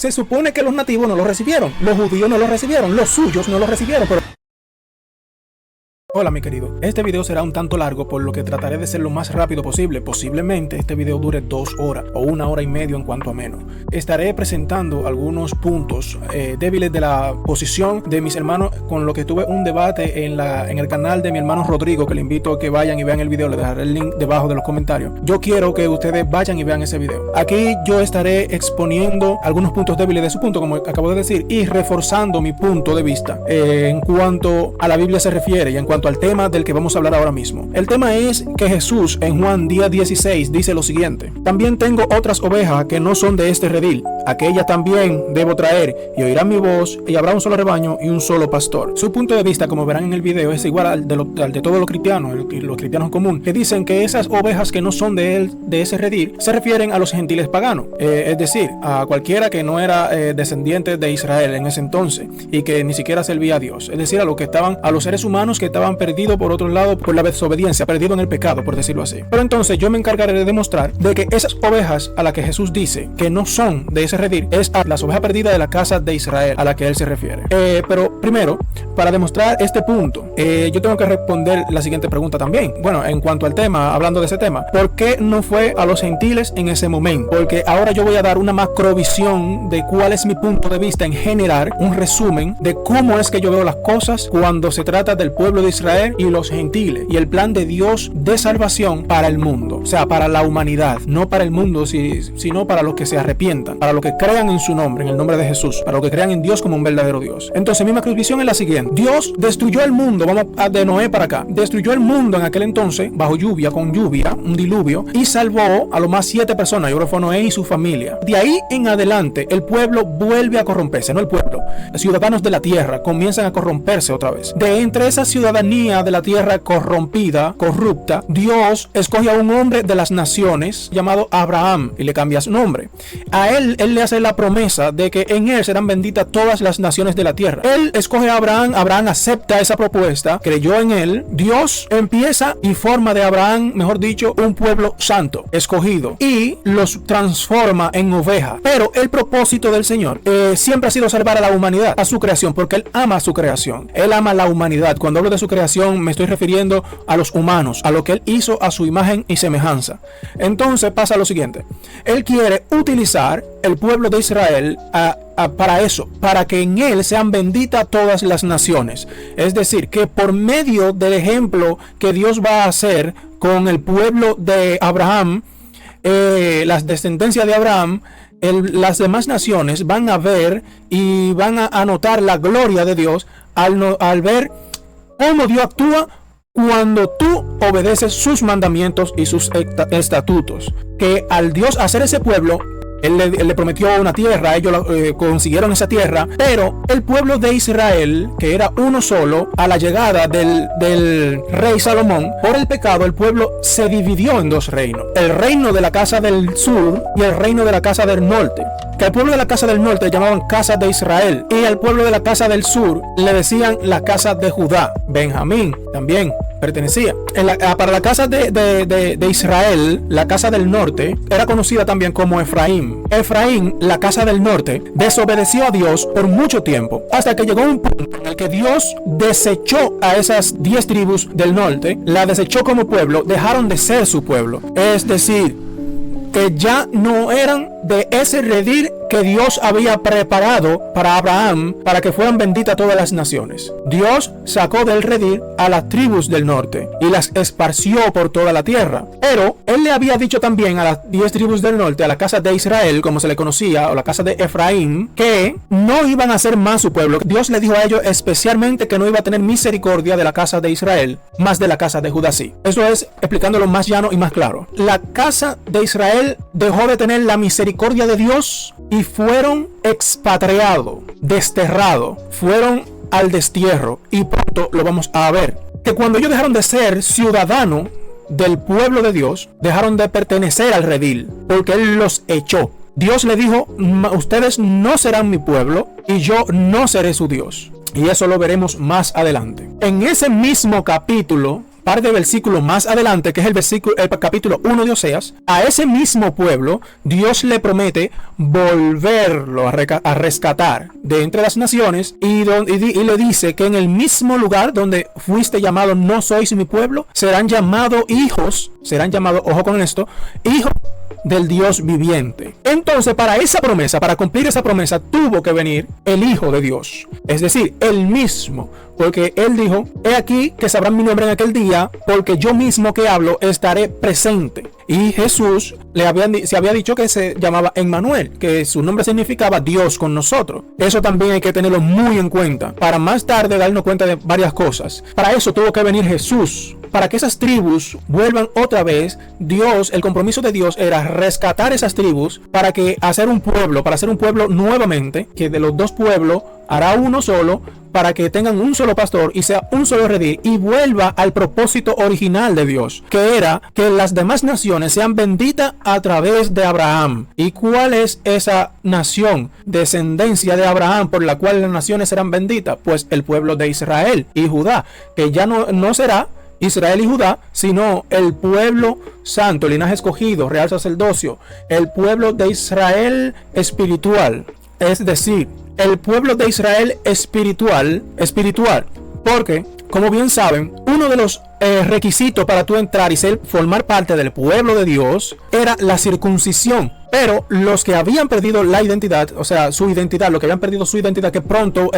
Se supone que los nativos no lo recibieron, los judíos no lo recibieron, los suyos no lo recibieron, pero... Hola mi querido, este video será un tanto largo por lo que trataré de ser lo más rápido posible. Posiblemente este video dure 2 horas o 1 hora y media en cuanto a menos. Estaré presentando algunos puntos débiles de la posición de mis hermanos, con lo que tuve un debate en el canal de mi hermano Rodrigo, que le invito a que vayan y vean el video. Le dejaré el link debajo de los comentarios. Yo quiero que ustedes vayan y vean ese video. Aquí yo estaré exponiendo algunos puntos débiles de su punto, como acabo de decir, y reforzando mi punto de vista en cuanto a la Biblia se refiere y en cuanto al tema del que vamos a hablar ahora mismo. El tema es que Jesús en Juan 10:16 dice lo siguiente: también tengo otras ovejas que no son de este redil, aquellas también debo traer, y oirán mi voz, y habrá un solo rebaño y un solo pastor. Su punto de vista, como verán en el video, es igual al de todos los cristianos, los cristianos comunes, que dicen que esas ovejas que no son de ese redil se refieren a los gentiles paganos, es decir, a cualquiera que no era descendiente de Israel en ese entonces y que ni siquiera servía a Dios, es decir, a los seres humanos que estaban perdidos por otro lado por la desobediencia, perdido en el pecado, por decirlo así. Pero entonces yo me encargaré de demostrar de que esas ovejas a las que Jesús dice que no son de ese redil es a las ovejas perdidas de la casa de Israel a la que él se refiere. Pero primero, para demostrar este punto, yo tengo que responder la siguiente pregunta también. Bueno, en cuanto al tema, hablando de ese tema, ¿por qué no fue a los gentiles en ese momento? Porque ahora yo voy a dar una macrovisión de cuál es mi punto de vista en general, un resumen de cómo es que yo veo las cosas cuando se trata del pueblo de Israel y los gentiles y el plan de Dios de salvación para el mundo, o sea, para la humanidad, no para el mundo, sino para los que se arrepientan, para los que crean en su nombre, en el nombre de Jesús, para los que crean en Dios como un verdadero Dios. Entonces mi macrovisión es la siguiente: Dios destruyó el mundo, vamos de Noé para acá, destruyó el mundo en aquel entonces bajo lluvia, con lluvia, un diluvio, y salvó a lo más 7 personas, yo creo que fue Noé y su familia. De ahí en adelante el pueblo vuelve a corromperse, no el pueblo, los ciudadanos de la tierra comienzan a corromperse otra vez. De entre esa ciudadanía de la tierra corrompida, corrupta, Dios escoge a un hombre de las naciones llamado Abraham y le cambia su nombre. A él le hace la promesa de que en él serán benditas todas las naciones de la tierra. Él escoge a Abraham, Abraham acepta esa propuesta, creyó en él, Dios empieza y forma de Abraham, mejor dicho, un pueblo santo, escogido, y los transforma en oveja. Pero el propósito del Señor siempre ha sido salvar a la humanidad, a su creación, porque él ama a su creación, él ama a la humanidad. Cuando hablo de su creación me estoy refiriendo a los humanos, a lo que él hizo a su imagen y semejanza. Entonces pasa lo siguiente: él quiere utilizar el pueblo de Israel para eso, para que en él sean benditas todas las naciones. Es decir, que por medio del ejemplo que Dios va a hacer con el pueblo de Abraham, las descendencias de Abraham, las demás naciones van a ver y van a notar la gloria de Dios al ver cómo Dios actúa cuando tú obedeces sus mandamientos y sus estatutos. Que al Dios hacer ese pueblo, Él le prometió una tierra, ellos consiguieron esa tierra, pero el pueblo de Israel, que era uno solo, a la llegada del rey Salomón, por el pecado, el pueblo se dividió en 2 reinos: el reino de la casa del sur y el reino de la casa del norte. Que al pueblo de la casa del norte le llamaban casa de Israel, y al pueblo de la casa del sur le decían la casa de Judá. Benjamín también pertenecía. Para la casa de Israel, la casa del norte era conocida también como Efraín. Efraín, la casa del norte, desobedeció a Dios por mucho tiempo, hasta que llegó un punto en el que Dios desechó a esas 10 tribus del norte, la desechó como pueblo, dejaron de ser su pueblo. Es decir, que ya no eran de ese redil que Dios había preparado para Abraham, para que fueran benditas todas las naciones. Dios sacó del redil a las tribus del norte y las esparció por toda la tierra. Pero él le había dicho también a las 10 tribus del norte, a la casa de Israel, como se le conocía, o la casa de Efraín, que no iban a ser más su pueblo. Dios le dijo a ellos especialmente que no iba a tener misericordia de la casa de Israel, más de la casa de Judá sí. Eso es explicándolo más llano y más claro. La casa de Israel dejó de tener la misericordia de Dios y fueron expatriados, desterrados, fueron al destierro, y pronto lo vamos a ver. Que cuando ellos dejaron de ser ciudadanos del pueblo de Dios, dejaron de pertenecer al redil, porque Él los echó. Dios le dijo: ustedes no serán mi pueblo y yo no seré su Dios. Y eso lo veremos más adelante. En ese mismo capítulo par de versículos más adelante, que es el capítulo 1 de Oseas, a ese mismo pueblo Dios le promete volverlo a rescatar de entre las naciones y le dice que en el mismo lugar donde fuiste llamado no sois mi pueblo, serán llamados hijos, ojo con esto, hijos del Dios viviente. Entonces, para esa promesa, para cumplir esa promesa, tuvo que venir el Hijo de Dios, es decir, él mismo, porque él dijo: he aquí que sabrán mi nombre en aquel día, porque yo mismo que hablo estaré presente. Y Jesús se había dicho que se llamaba Emmanuel, que su nombre significaba Dios con nosotros. Eso también hay que tenerlo muy en cuenta, para más tarde darnos cuenta de varias cosas. Para eso tuvo que venir Jesús, para que esas tribus vuelvan otra vez. Dios, el compromiso de Dios era rescatar esas tribus para hacer un pueblo nuevamente, que de los dos pueblos hará uno solo, para que tengan un solo pastor y sea un solo redil, y vuelva al propósito original de Dios, que era que las demás naciones sean benditas a través de Abraham. ¿Y cuál es esa nación, descendencia de Abraham, por la cual las naciones serán benditas? Pues el pueblo de Israel y Judá, que ya no será Israel y Judá, sino el pueblo santo, linaje escogido, real sacerdocio, el pueblo de Israel espiritual, es decir, el pueblo de Israel espiritual, porque, como bien saben, uno de los requisitos para tú entrar y formar parte del pueblo de Dios era la circuncisión. Pero los que habían perdido la identidad, o sea, su identidad, los que habían perdido su identidad, que pronto,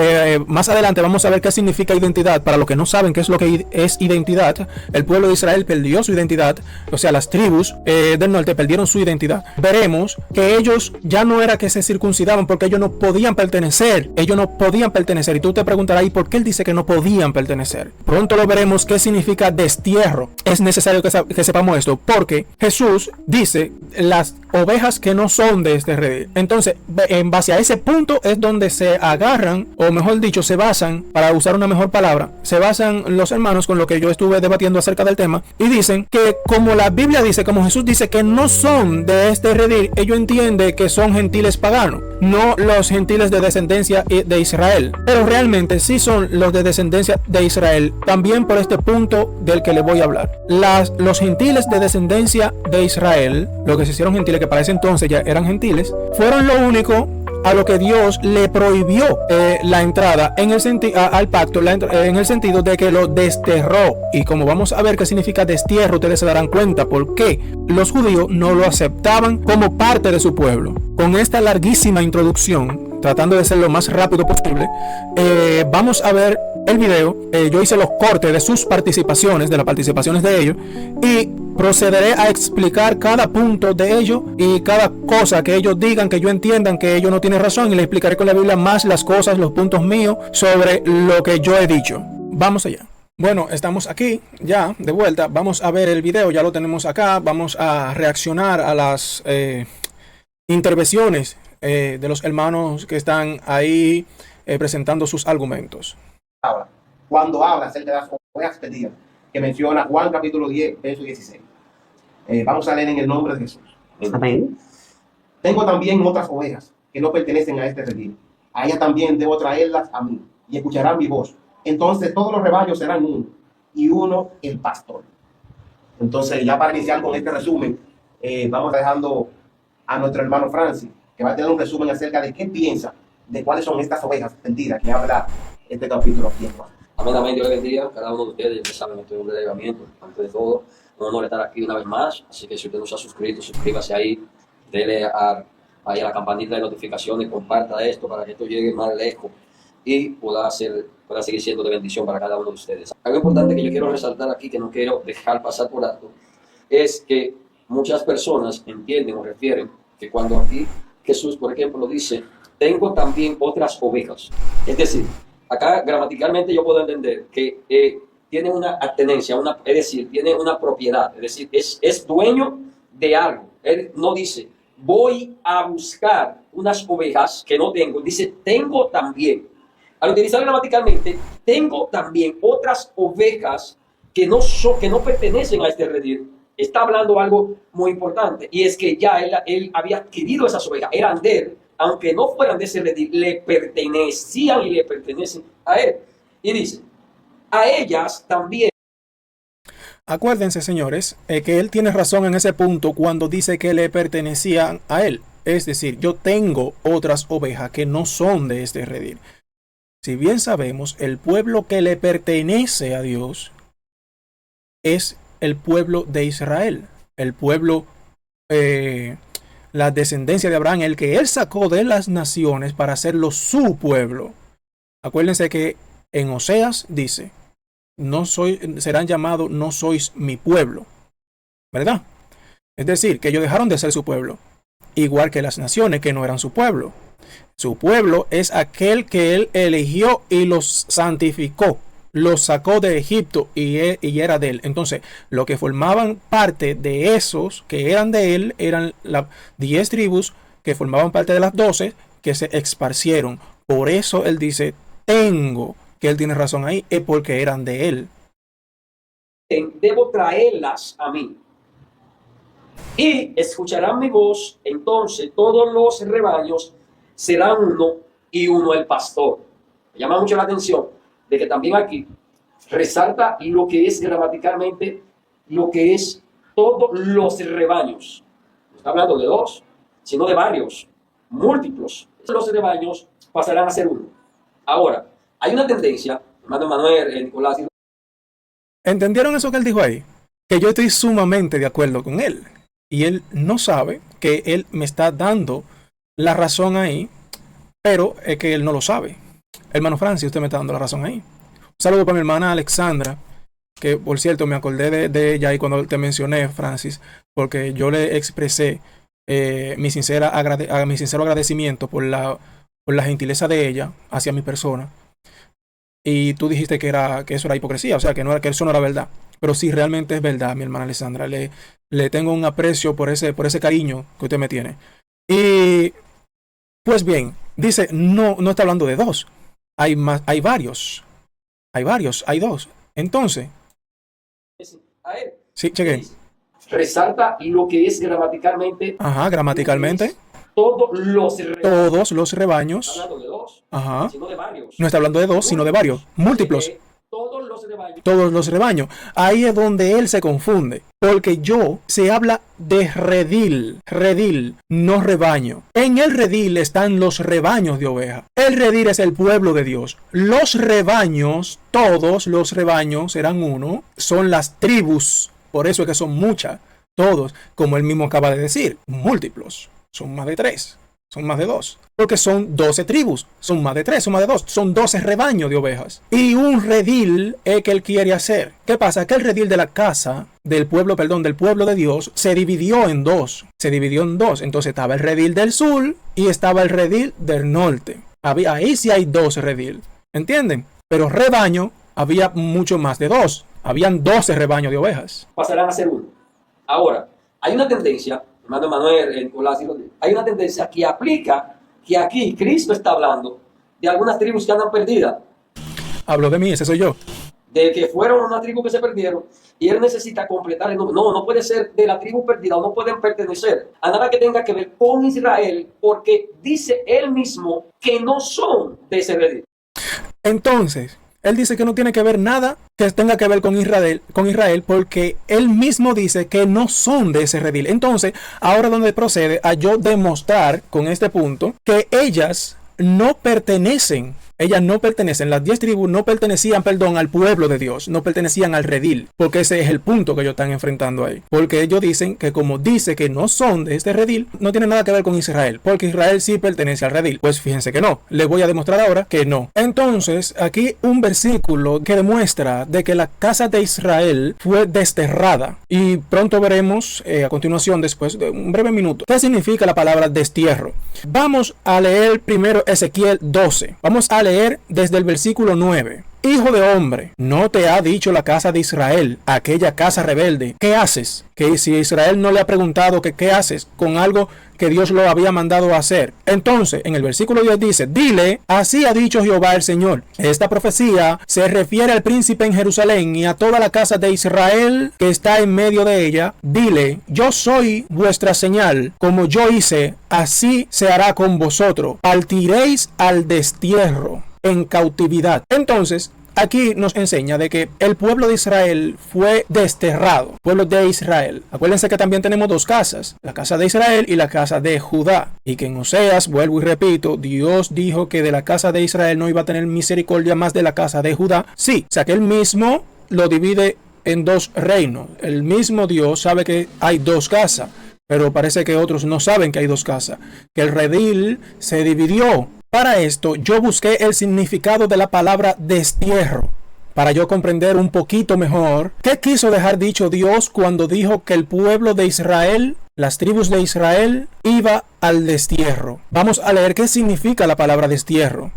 más adelante vamos a ver qué significa identidad. Para los que no saben qué es lo que es identidad, el pueblo de Israel perdió su identidad, o sea, las tribus del norte perdieron su identidad. Veremos que ellos ya no era que se circuncidaban porque ellos no podían pertenecer, y tú te preguntarás: ¿y por qué él dice que no podían pertenecer? Pronto lo veremos qué significa destierro. Es necesario que sepamos esto, porque Jesús dice: las ovejas que no son de este redil. Entonces, en base a ese punto es donde se agarran, o mejor dicho, se basan, para usar una mejor palabra, se basan los hermanos con lo que yo estuve debatiendo acerca del tema, y dicen que como la Biblia dice, como Jesús dice que no son de este redil, ellos entienden que son gentiles paganos, no los gentiles de descendencia de Israel, pero realmente sí son los de descendencia de Israel, también por este punto del que le voy a hablar. Los gentiles de descendencia de Israel, lo que se hicieron gentiles, que para ese entonces ya eran gentiles, fueron lo único a lo que Dios le prohibió la entrada al pacto, en el sentido de que lo desterró. Y como vamos a ver qué significa destierro, ustedes se darán cuenta por qué los judíos no lo aceptaban como parte de su pueblo. Con esta larguísima introducción, tratando de ser lo más rápido posible, vamos a ver el video. Yo hice los cortes de sus participaciones, de las participaciones de ellos, y procederé a explicar cada punto de ellos y cada cosa que ellos digan, que yo entiendan que ellos no tienen razón, y les explicaré con la Biblia más las cosas, los puntos míos sobre lo que yo he dicho. Vamos allá. Bueno, estamos aquí ya de vuelta. Vamos a ver el video, ya lo tenemos acá. Vamos a reaccionar a las intervenciones de los hermanos que están ahí presentando sus argumentos. Ahora, cuando habla acerca de las ovejas perdidas, que menciona Juan capítulo 10, verso 16. Vamos a leer en el nombre de Jesús. Amén. Tengo también otras ovejas que no pertenecen a este redil. A ellas también debo traerlas a mí, y escucharán mi voz. Entonces todos los rebaños serán uno, y uno el pastor. Entonces, ya para iniciar con este resumen, vamos dejando a nuestro hermano Francis, que va a tener un resumen acerca de qué piensa de cuáles son estas ovejas perdidas que habla este capítulo aquí. Amén, amén, Dios les bendiga. Cada uno de ustedes, ya saben, estoy en un delegamiento. Antes de todo, un honor estar aquí una vez más. Así que si usted no se ha suscrito, suscríbase ahí, dele ahí a la campanita de notificaciones, comparta esto para que esto llegue más lejos y pueda seguir siendo de bendición para cada uno de ustedes. Algo importante que yo quiero resaltar aquí, que no quiero dejar pasar por alto, es que muchas personas entienden o refieren que cuando aquí Jesús, por ejemplo, dice: tengo también otras ovejas. Es decir, acá gramaticalmente yo puedo entender que tiene una atenencia, es decir, tiene una propiedad, es decir, es dueño de algo. Él no dice: voy a buscar unas ovejas que no tengo, dice: tengo también. Al utilizar gramaticalmente, tengo también otras ovejas que no pertenecen a este redil. Está hablando algo muy importante, y es que ya él había adquirido esas ovejas, eran de él, aunque no fueran de ese redil, le pertenecían y le pertenecen a él. Y dice: a ellas también. Acuérdense, señores, que él tiene razón en ese punto cuando dice que le pertenecían a él. Es decir, yo tengo otras ovejas que no son de este redil. Si bien sabemos, el pueblo que le pertenece a Dios es el pueblo de Israel. El pueblo, la descendencia de Abraham, el que él sacó de las naciones para hacerlo su pueblo. Acuérdense que en Oseas dice, serán llamados, no sois mi pueblo, ¿verdad? Es decir, que ellos dejaron de ser su pueblo, igual que las naciones que no eran su pueblo. Su pueblo es aquel que él eligió y los santificó, los sacó de Egipto y era de él. Entonces, lo que formaban parte de esos que eran de él eran las 10 tribus que formaban parte de las 12 que se esparcieron. Por eso él dice, que él tiene razón ahí, es porque eran de él. Debo traerlas a mí. Y escucharán mi voz, entonces todos los rebaños serán uno y uno el pastor. Me llama mucho la atención de que también aquí resalta lo que es gramaticalmente, lo que es todos los rebaños. No está hablando de dos, sino de varios, múltiplos. Los rebaños pasarán a ser uno. Ahora, hay una tendencia, hermano Manuel, Nicolás. ¿Entendieron eso que él dijo ahí? Que yo estoy sumamente de acuerdo con él. Y él no sabe que él me está dando la razón ahí, pero es que él no lo sabe. Hermano Francis, usted me está dando la razón ahí. Un saludo para mi hermana Alexandra, que por cierto me acordé de ella y cuando te mencioné, Francis, porque yo le expresé mi sincero agradecimiento por la gentileza de ella hacia mi persona. Y tú dijiste que eso era hipocresía, o sea, que eso no era verdad. Pero sí, realmente es verdad, mi hermana Alessandra. Le tengo un aprecio por ese cariño que usted me tiene. Y, pues bien, dice, no está hablando de dos. Hay varios. Hay dos. Entonces. A él. Sí, cheque. Resalta lo que es gramaticalmente. Ajá, gramaticalmente. Todos los rebaños. No está hablando de dos, ajá. Sino de varios. No está hablando de dos, sino de varios. Múltiplos. Todos los rebaños. Ahí es donde él se confunde. Porque se habla de redil, no rebaño. En el redil están los rebaños de oveja. El redil es el pueblo de Dios. Los rebaños, todos los rebaños serán uno, son las tribus. Por eso es que son muchas. Todos, como él mismo acaba de decir, múltiplos. Son más de 3, son más de 2. Porque son 12 tribus, son más de 3, son más de 2. Son 12 rebaños de ovejas. Y un redil es que él quiere hacer. ¿Qué pasa? Que el redil de la casa, del pueblo de Dios, se dividió en dos. Entonces estaba el redil del sur y estaba el redil del norte. Ahí sí hay 2 redil. ¿Entienden? Pero rebaño había mucho más de 2. Habían 12 rebaños de ovejas. Pasarán a ser uno. Ahora, hay una tendencia, hermano Manuel, Nicolás, hay una tendencia que aplica que aquí Cristo está hablando de algunas tribus que andan perdidas. Hablo de mí, ese soy yo. De que fueron una tribu que se perdieron y él necesita completar el número. No puede ser de la tribu perdida, no pueden pertenecer a nada que tenga que ver con Israel, porque dice él mismo que no son de ese redil. Entonces, él dice que no tiene que ver nada que tenga que ver con Israel, porque él mismo dice que no son de ese redil. Entonces, ahora donde procede a yo demostrar con este punto que ellas no pertenecen. Las 10 tribus no pertenecían, al pueblo de Dios, no pertenecían al redil, porque ese es el punto que ellos están enfrentando ahí. Porque ellos dicen que como dice que no son de este redil, no tiene nada que ver con Israel, porque Israel sí pertenece al redil. Pues fíjense que no, les voy a demostrar ahora que no. Entonces, aquí un versículo que demuestra de que la casa de Israel fue desterrada. Y pronto veremos, a continuación, después de un breve minuto, qué significa la palabra destierro. Vamos a leer primero Ezequiel 12. Vamos a leer desde el versículo 9. Hijo de hombre, ¿no te ha dicho la casa de Israel, aquella casa rebelde, qué haces? Que si Israel no le ha preguntado que qué haces con algo que Dios lo había mandado a hacer. Entonces, en el versículo 10 dice, dile, así ha dicho Jehová el Señor. Esta profecía se refiere al príncipe en Jerusalén y a toda la casa de Israel que está en medio de ella. Dile, yo soy vuestra señal, como yo hice, así se hará con vosotros. Partiréis al destierro en cautividad. Entonces, aquí nos enseña de que el pueblo de Israel fue desterrado. Pueblo de Israel. Acuérdense que también tenemos dos casas, la casa de Israel y la casa de Judá. Y que en Oseas, vuelvo y repito, Dios dijo que de la casa de Israel no iba a tener misericordia más de la casa de Judá. Sí, o sea que él mismo lo divide en dos reinos. El mismo Dios sabe que hay dos casas, pero parece que otros no saben que hay dos casas. Que el redil se dividió. Para esto yo busqué el significado de la palabra destierro, para yo comprender un poquito mejor qué quiso dejar dicho Dios cuando dijo que el pueblo de Israel, las tribus de Israel, iba al destierro. Vamos a leer qué significa la palabra destierro.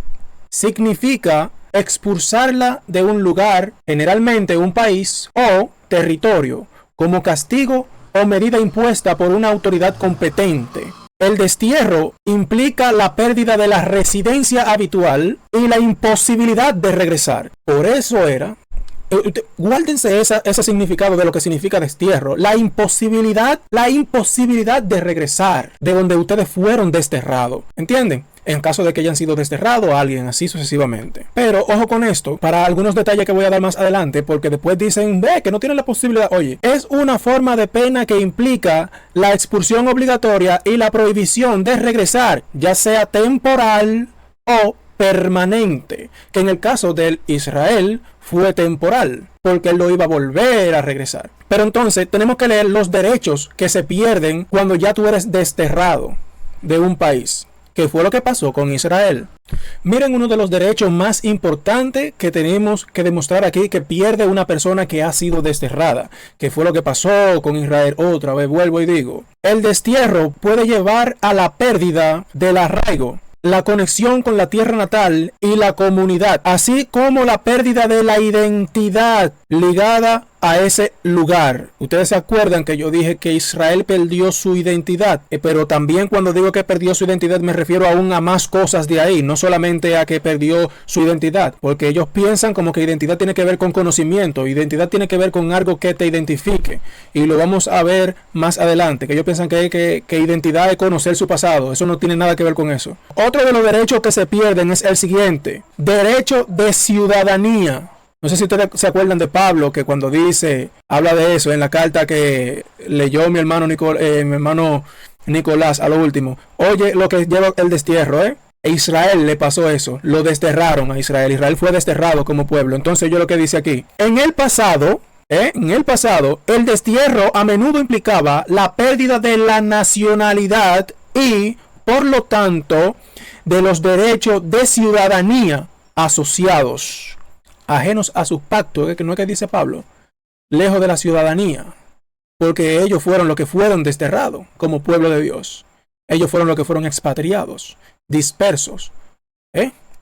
Significa expulsarla de un lugar, generalmente un país o territorio, como castigo o medida impuesta por una autoridad competente. El destierro implica la pérdida de la residencia habitual y la imposibilidad de regresar. Por eso era, guárdense ese significado de lo que significa destierro, la imposibilidad de regresar de donde ustedes fueron desterrados. ¿Entienden? En caso de que hayan sido desterrados a alguien, así sucesivamente. Pero ojo con esto, para algunos detalles que voy a dar más adelante, porque después dicen que no tienen la posibilidad. Oye, es una forma de pena que implica la expulsión obligatoria y la prohibición de regresar, ya sea temporal o permanente, que en el caso del Israel fue temporal, porque él lo iba a volver a regresar. Pero entonces tenemos que leer los derechos que se pierden cuando ya tú eres desterrado de un país, que fue lo que pasó con Israel. Miren uno de los derechos más importantes que tenemos que demostrar aquí que pierde una persona que ha sido desterrada, que fue lo que pasó con Israel. Otra vez vuelvo y digo, el destierro puede llevar a la pérdida del arraigo, la conexión con la tierra natal y la comunidad, así como la pérdida de la identidad ligada a ese lugar. Ustedes se acuerdan que yo dije que Israel perdió su identidad, pero también cuando digo que perdió su identidad me refiero aún a más cosas de ahí, no solamente a que perdió su identidad, porque ellos piensan como que identidad tiene que ver con conocimiento, identidad tiene que ver con algo que te identifique, y lo vamos a ver más adelante, que ellos piensan que identidad es conocer su pasado. Eso no tiene nada que ver con eso. Otro de los derechos que se pierden es el siguiente: derecho de ciudadanía. No sé si ustedes se acuerdan de Pablo, que cuando habla de eso en la carta que leyó mi hermano Nicolás a lo último. Oye, lo que lleva el destierro, A Israel le pasó eso, lo desterraron a Israel. Israel fue desterrado como pueblo. Entonces yo lo que dice aquí, en el pasado, el destierro a menudo implicaba la pérdida de la nacionalidad y, por lo tanto, de los derechos de ciudadanía asociados, ajenos a sus pactos, que no es que dice Pablo, lejos de la ciudadanía, porque ellos fueron los que fueron desterrados como pueblo de Dios. Ellos fueron los que fueron expatriados, dispersos,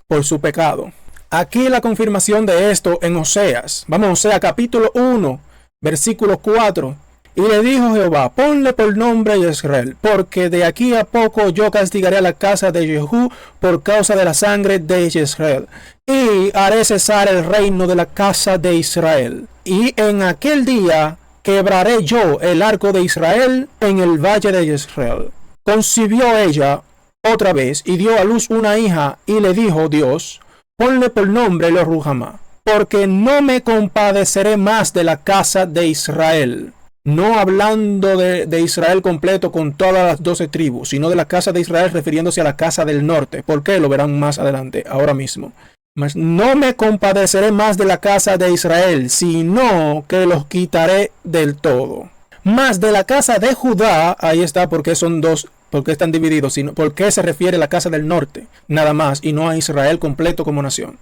por su pecado. Aquí la confirmación de esto en Oseas. Vamos a Oseas capítulo 1, versículo 4. Y le dijo Jehová, ponle por nombre Jezreel, porque de aquí a poco yo castigaré a la casa de Jehú por causa de la sangre de Jezreel, y haré cesar el reino de la casa de Israel. Y en aquel día quebraré yo el arco de Israel en el valle de Jezreel. Concibió ella otra vez y dio a luz una hija, y le dijo Dios, ponle por nombre Lo-ruhamá, porque no me compadeceré más de la casa de Israel. No hablando de Israel completo con todas las 12 tribus, sino de la casa de Israel refiriéndose a la casa del norte. ¿Por qué? Lo verán más adelante, ahora mismo. Mas no me compadeceré más de la casa de Israel, sino que los quitaré del todo. Más de la casa de Judá, ahí está porque son dos, porque están divididos, sino porque se refiere a la casa del norte, nada más, y no a Israel completo como nación.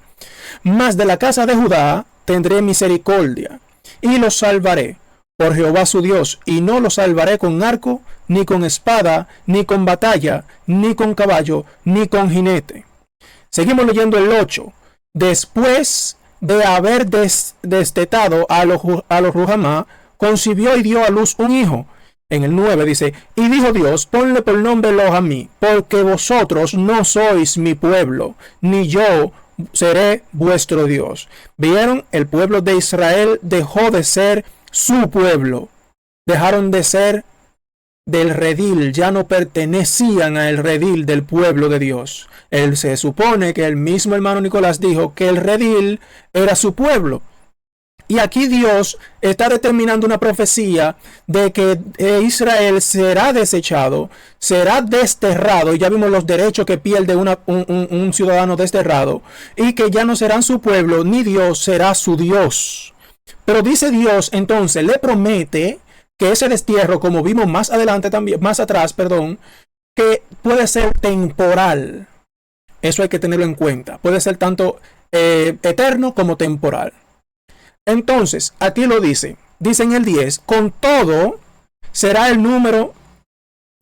Más de la casa de Judá tendré misericordia, y los salvaré por Jehová su Dios, y no los salvaré con arco, ni con espada, ni con batalla, ni con caballo, ni con jinete. Seguimos leyendo el 8. Después de haber destetado a los ruhamá, concibió y dio a luz un hijo. En el 9 dice, y dijo Dios, ponle por nombre Lo-ammi, porque vosotros no sois mi pueblo, ni yo seré vuestro Dios. ¿Vieron? El pueblo de Israel dejó de ser su pueblo. Dejaron de ser del redil ya no pertenecían al redil del pueblo de Dios. Se supone que el mismo hermano Nicolás dijo que el redil era su pueblo. Y aquí Dios está determinando una profecía de que Israel será desechado, será desterrado. Y ya vimos los derechos que pierde un ciudadano desterrado. Y que ya no serán su pueblo, ni Dios será su Dios. Pero dice Dios, entonces, le promete que ese destierro, como vimos más adelante también, más atrás, perdón, que puede ser temporal. Eso hay que tenerlo en cuenta. Puede ser tanto eterno como temporal. Entonces, aquí lo dice en el 10, con todo será el número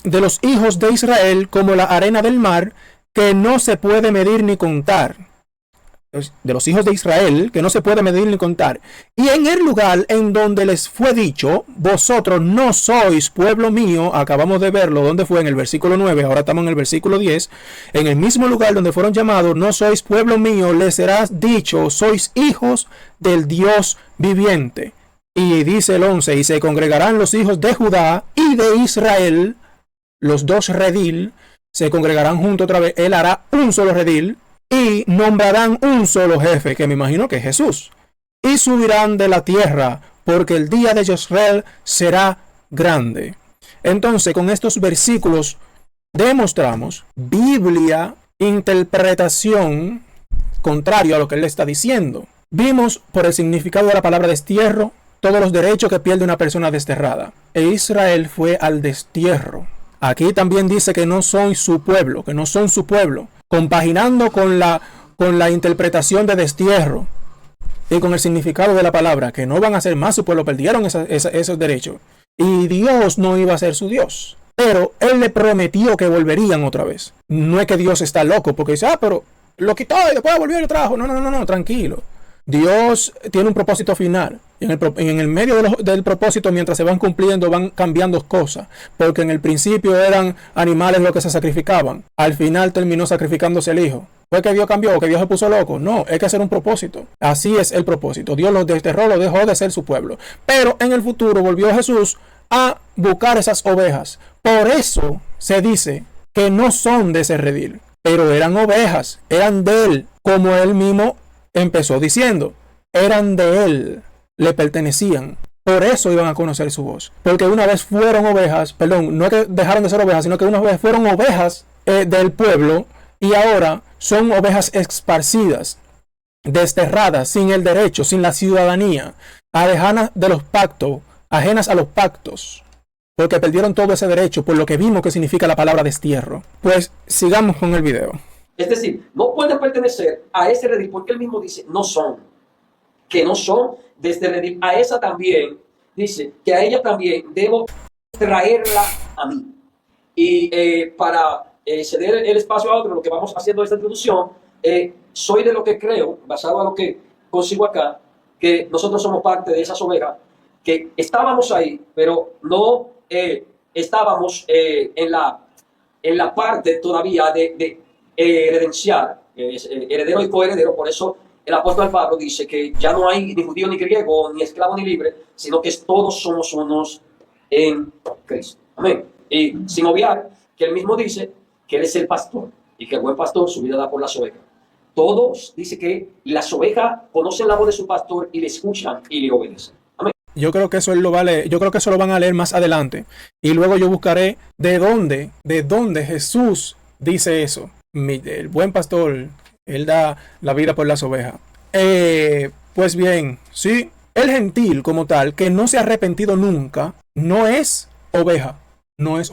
de los hijos de Israel como la arena del mar, que no se puede medir ni contar. De los hijos de Israel, que no se puede medir ni contar. Y en el lugar en donde les fue dicho, vosotros no sois pueblo mío, acabamos de verlo, donde fue en el versículo 9, ahora estamos en el versículo 10, en el mismo lugar donde fueron llamados, no sois pueblo mío, les será dicho, sois hijos del Dios viviente. Y dice el 11, y se congregarán los hijos de Judá y de Israel, los dos redil, se congregarán juntos otra vez, él hará un solo redil, y nombrarán un solo jefe, que me imagino que es Jesús. Y subirán de la tierra, porque el día de Jezreel será grande. Entonces, con estos versículos demostramos Biblia, interpretación contrario a lo que él está diciendo. Vimos por el significado de la palabra destierro, todos los derechos que pierde una persona desterrada. E Israel fue al destierro. Aquí también dice que no son su pueblo, que no son su pueblo. Compaginando con la interpretación de destierro y con el significado de la palabra, que no van a ser más su pueblo, perdieron esos derechos. Y Dios no iba a ser su Dios. Pero Él le prometió que volverían otra vez. No es que Dios está loco, porque dice, pero lo quitó y después volvió y lo trajo. No, tranquilo. Dios tiene un propósito final. Y en el medio del propósito, mientras se van cumpliendo, van cambiando cosas. Porque en el principio eran animales los que se sacrificaban. Al final terminó sacrificándose el hijo. ¿Fue que Dios cambió o que Dios se puso loco? No, hay que hacer un propósito. Así es el propósito. Dios los desterró, los dejó de ser su pueblo. Pero en el futuro volvió Jesús a buscar esas ovejas. Por eso se dice que no son de ese redil. Pero eran ovejas, eran de Él. Como Él mismo empezó diciendo. Eran de Él. Le pertenecían. Por eso iban a conocer su voz. Porque una vez fueron ovejas, perdón, no es que dejaron de ser ovejas, sino que una vez fueron ovejas del pueblo y ahora son ovejas esparcidas, desterradas, sin el derecho, sin la ciudadanía, alejadas de los pactos, ajenas a los pactos, porque perdieron todo ese derecho por lo que vimos que significa la palabra destierro. Pues sigamos con el video. Es decir, no pueden pertenecer a ese redil porque él mismo dice, no son. Que no son de este redil. A esa también, dice, que a ella también debo traerla a mí. Y para ceder el espacio a otro, lo que vamos haciendo esta introducción, soy de lo que creo, basado en lo que consigo acá, que nosotros somos parte de esas ovejas, que estábamos ahí, pero no estábamos en la parte todavía de herenciar, heredero y coheredero. Por eso el apóstol Pablo dice que ya no hay ni judío ni griego, ni esclavo ni libre, sino que todos somos unos en Cristo. Amén. Y sin obviar que él mismo dice que él es el pastor y que el buen pastor su vida da por las ovejas. Todos, dice que las ovejas conocen la voz de su pastor y le escuchan y le obedecen. Amén. Yo creo que eso él lo va a leer, yo creo que eso lo van a leer más adelante. Y luego yo buscaré de dónde Jesús dice eso. El buen pastor, él da la vida por las ovejas. Pues bien, sí, el gentil como tal, que no se ha arrepentido nunca, no es oveja, no es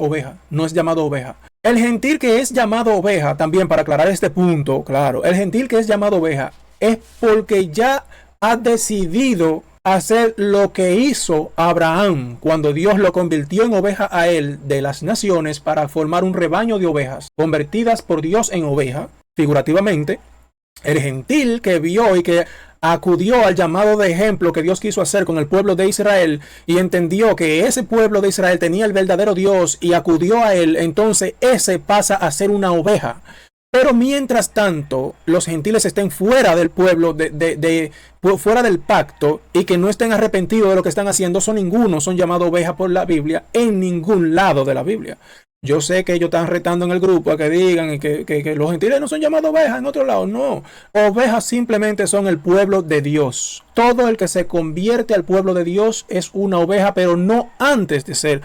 llamado oveja. El gentil que es llamado oveja, también para aclarar este punto, claro, el gentil que es llamado oveja es porque ya ha decidido hacer lo que hizo Abraham cuando Dios lo convirtió en oveja a él de las naciones para formar un rebaño de ovejas convertidas por Dios en oveja, figurativamente. El gentil que vio y que acudió al llamado de ejemplo que Dios quiso hacer con el pueblo de Israel y entendió que ese pueblo de Israel tenía el verdadero Dios y acudió a él, entonces ese pasa a ser una oveja. Pero mientras tanto, los gentiles estén fuera del pueblo, fuera del pacto, y que no estén arrepentidos de lo que están haciendo, ninguno son llamados ovejas por la Biblia en ningún lado de la Biblia. Yo sé que ellos están retando en el grupo a que digan que los gentiles no son llamados ovejas en otro lado. No, ovejas simplemente son el pueblo de Dios. Todo el que se convierte al pueblo de Dios es una oveja, pero no antes de ser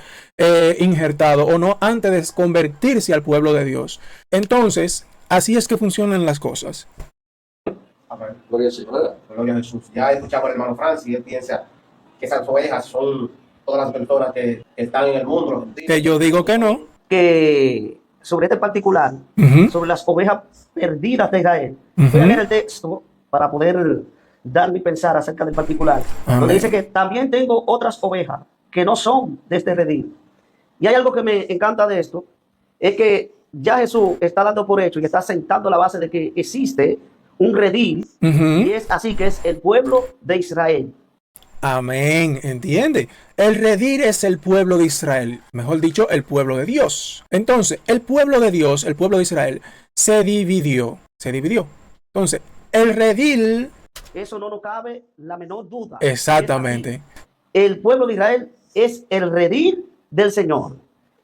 injertado o no antes de convertirse al pueblo de Dios. Entonces, así es que funcionan las cosas. Gloria al Señor. Gloria a Jesús. Ya escuchamos al hermano Francis y él piensa que esas ovejas son todas las personas que están en el mundo. Los gentiles. Que yo digo que no. Que sobre este particular, sobre las ovejas perdidas de Israel, voy a leer el texto para poder dar mi pensar acerca del particular, donde dice que también tengo otras ovejas que no son de este redil. Y hay algo que me encanta de esto, es que ya Jesús está dando por hecho y está sentando la base de que existe un redil, y es así que es el pueblo de Israel. Amén, ¿entiende? El redil es el pueblo de Israel, mejor dicho, el pueblo de Dios. Entonces, el pueblo de Dios, el pueblo de Israel, se dividió. Entonces, el redil... Eso no nos cabe la menor duda. Exactamente. El pueblo de Israel es el redil del Señor.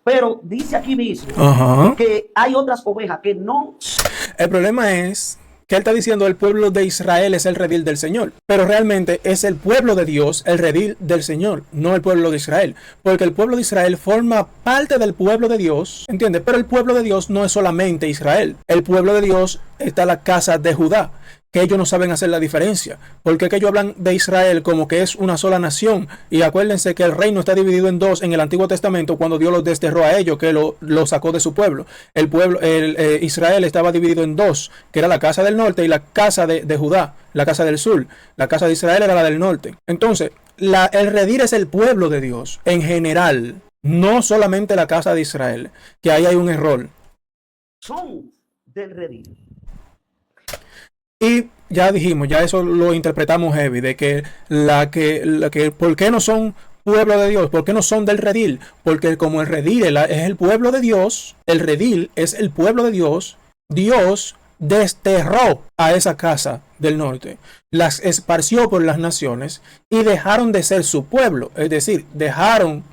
Pero dice aquí mismo que hay otras ovejas que no... El problema es que él está diciendo el pueblo de Israel es el redil del Señor, pero realmente es el pueblo de Dios el redil del Señor, no el pueblo de Israel, porque el pueblo de Israel forma parte del pueblo de Dios, ¿entiendes? Pero el pueblo de Dios no es solamente Israel, el pueblo de Dios está la casa de Judá, que ellos no saben hacer la diferencia, porque es que ellos hablan de Israel como que es una sola nación, y acuérdense que el reino está dividido en dos en el Antiguo Testamento cuando Dios los desterró a ellos, que lo sacó de su pueblo. Israel estaba dividido en dos, que era la casa del norte y la casa de Judá, la casa del sur. La casa de Israel era la del norte. Entonces, el redil es el pueblo de Dios en general, no solamente la casa de Israel, que ahí hay un error. Son del redil. Y ya dijimos, ya eso lo interpretamos heavy, de que ¿por qué no son pueblo de Dios? ¿Por qué no son del redil? Porque como el redil es el pueblo de Dios, el redil es el pueblo de Dios, Dios desterró a esa casa del norte, las esparció por las naciones y dejaron de ser su pueblo, es decir, dejaron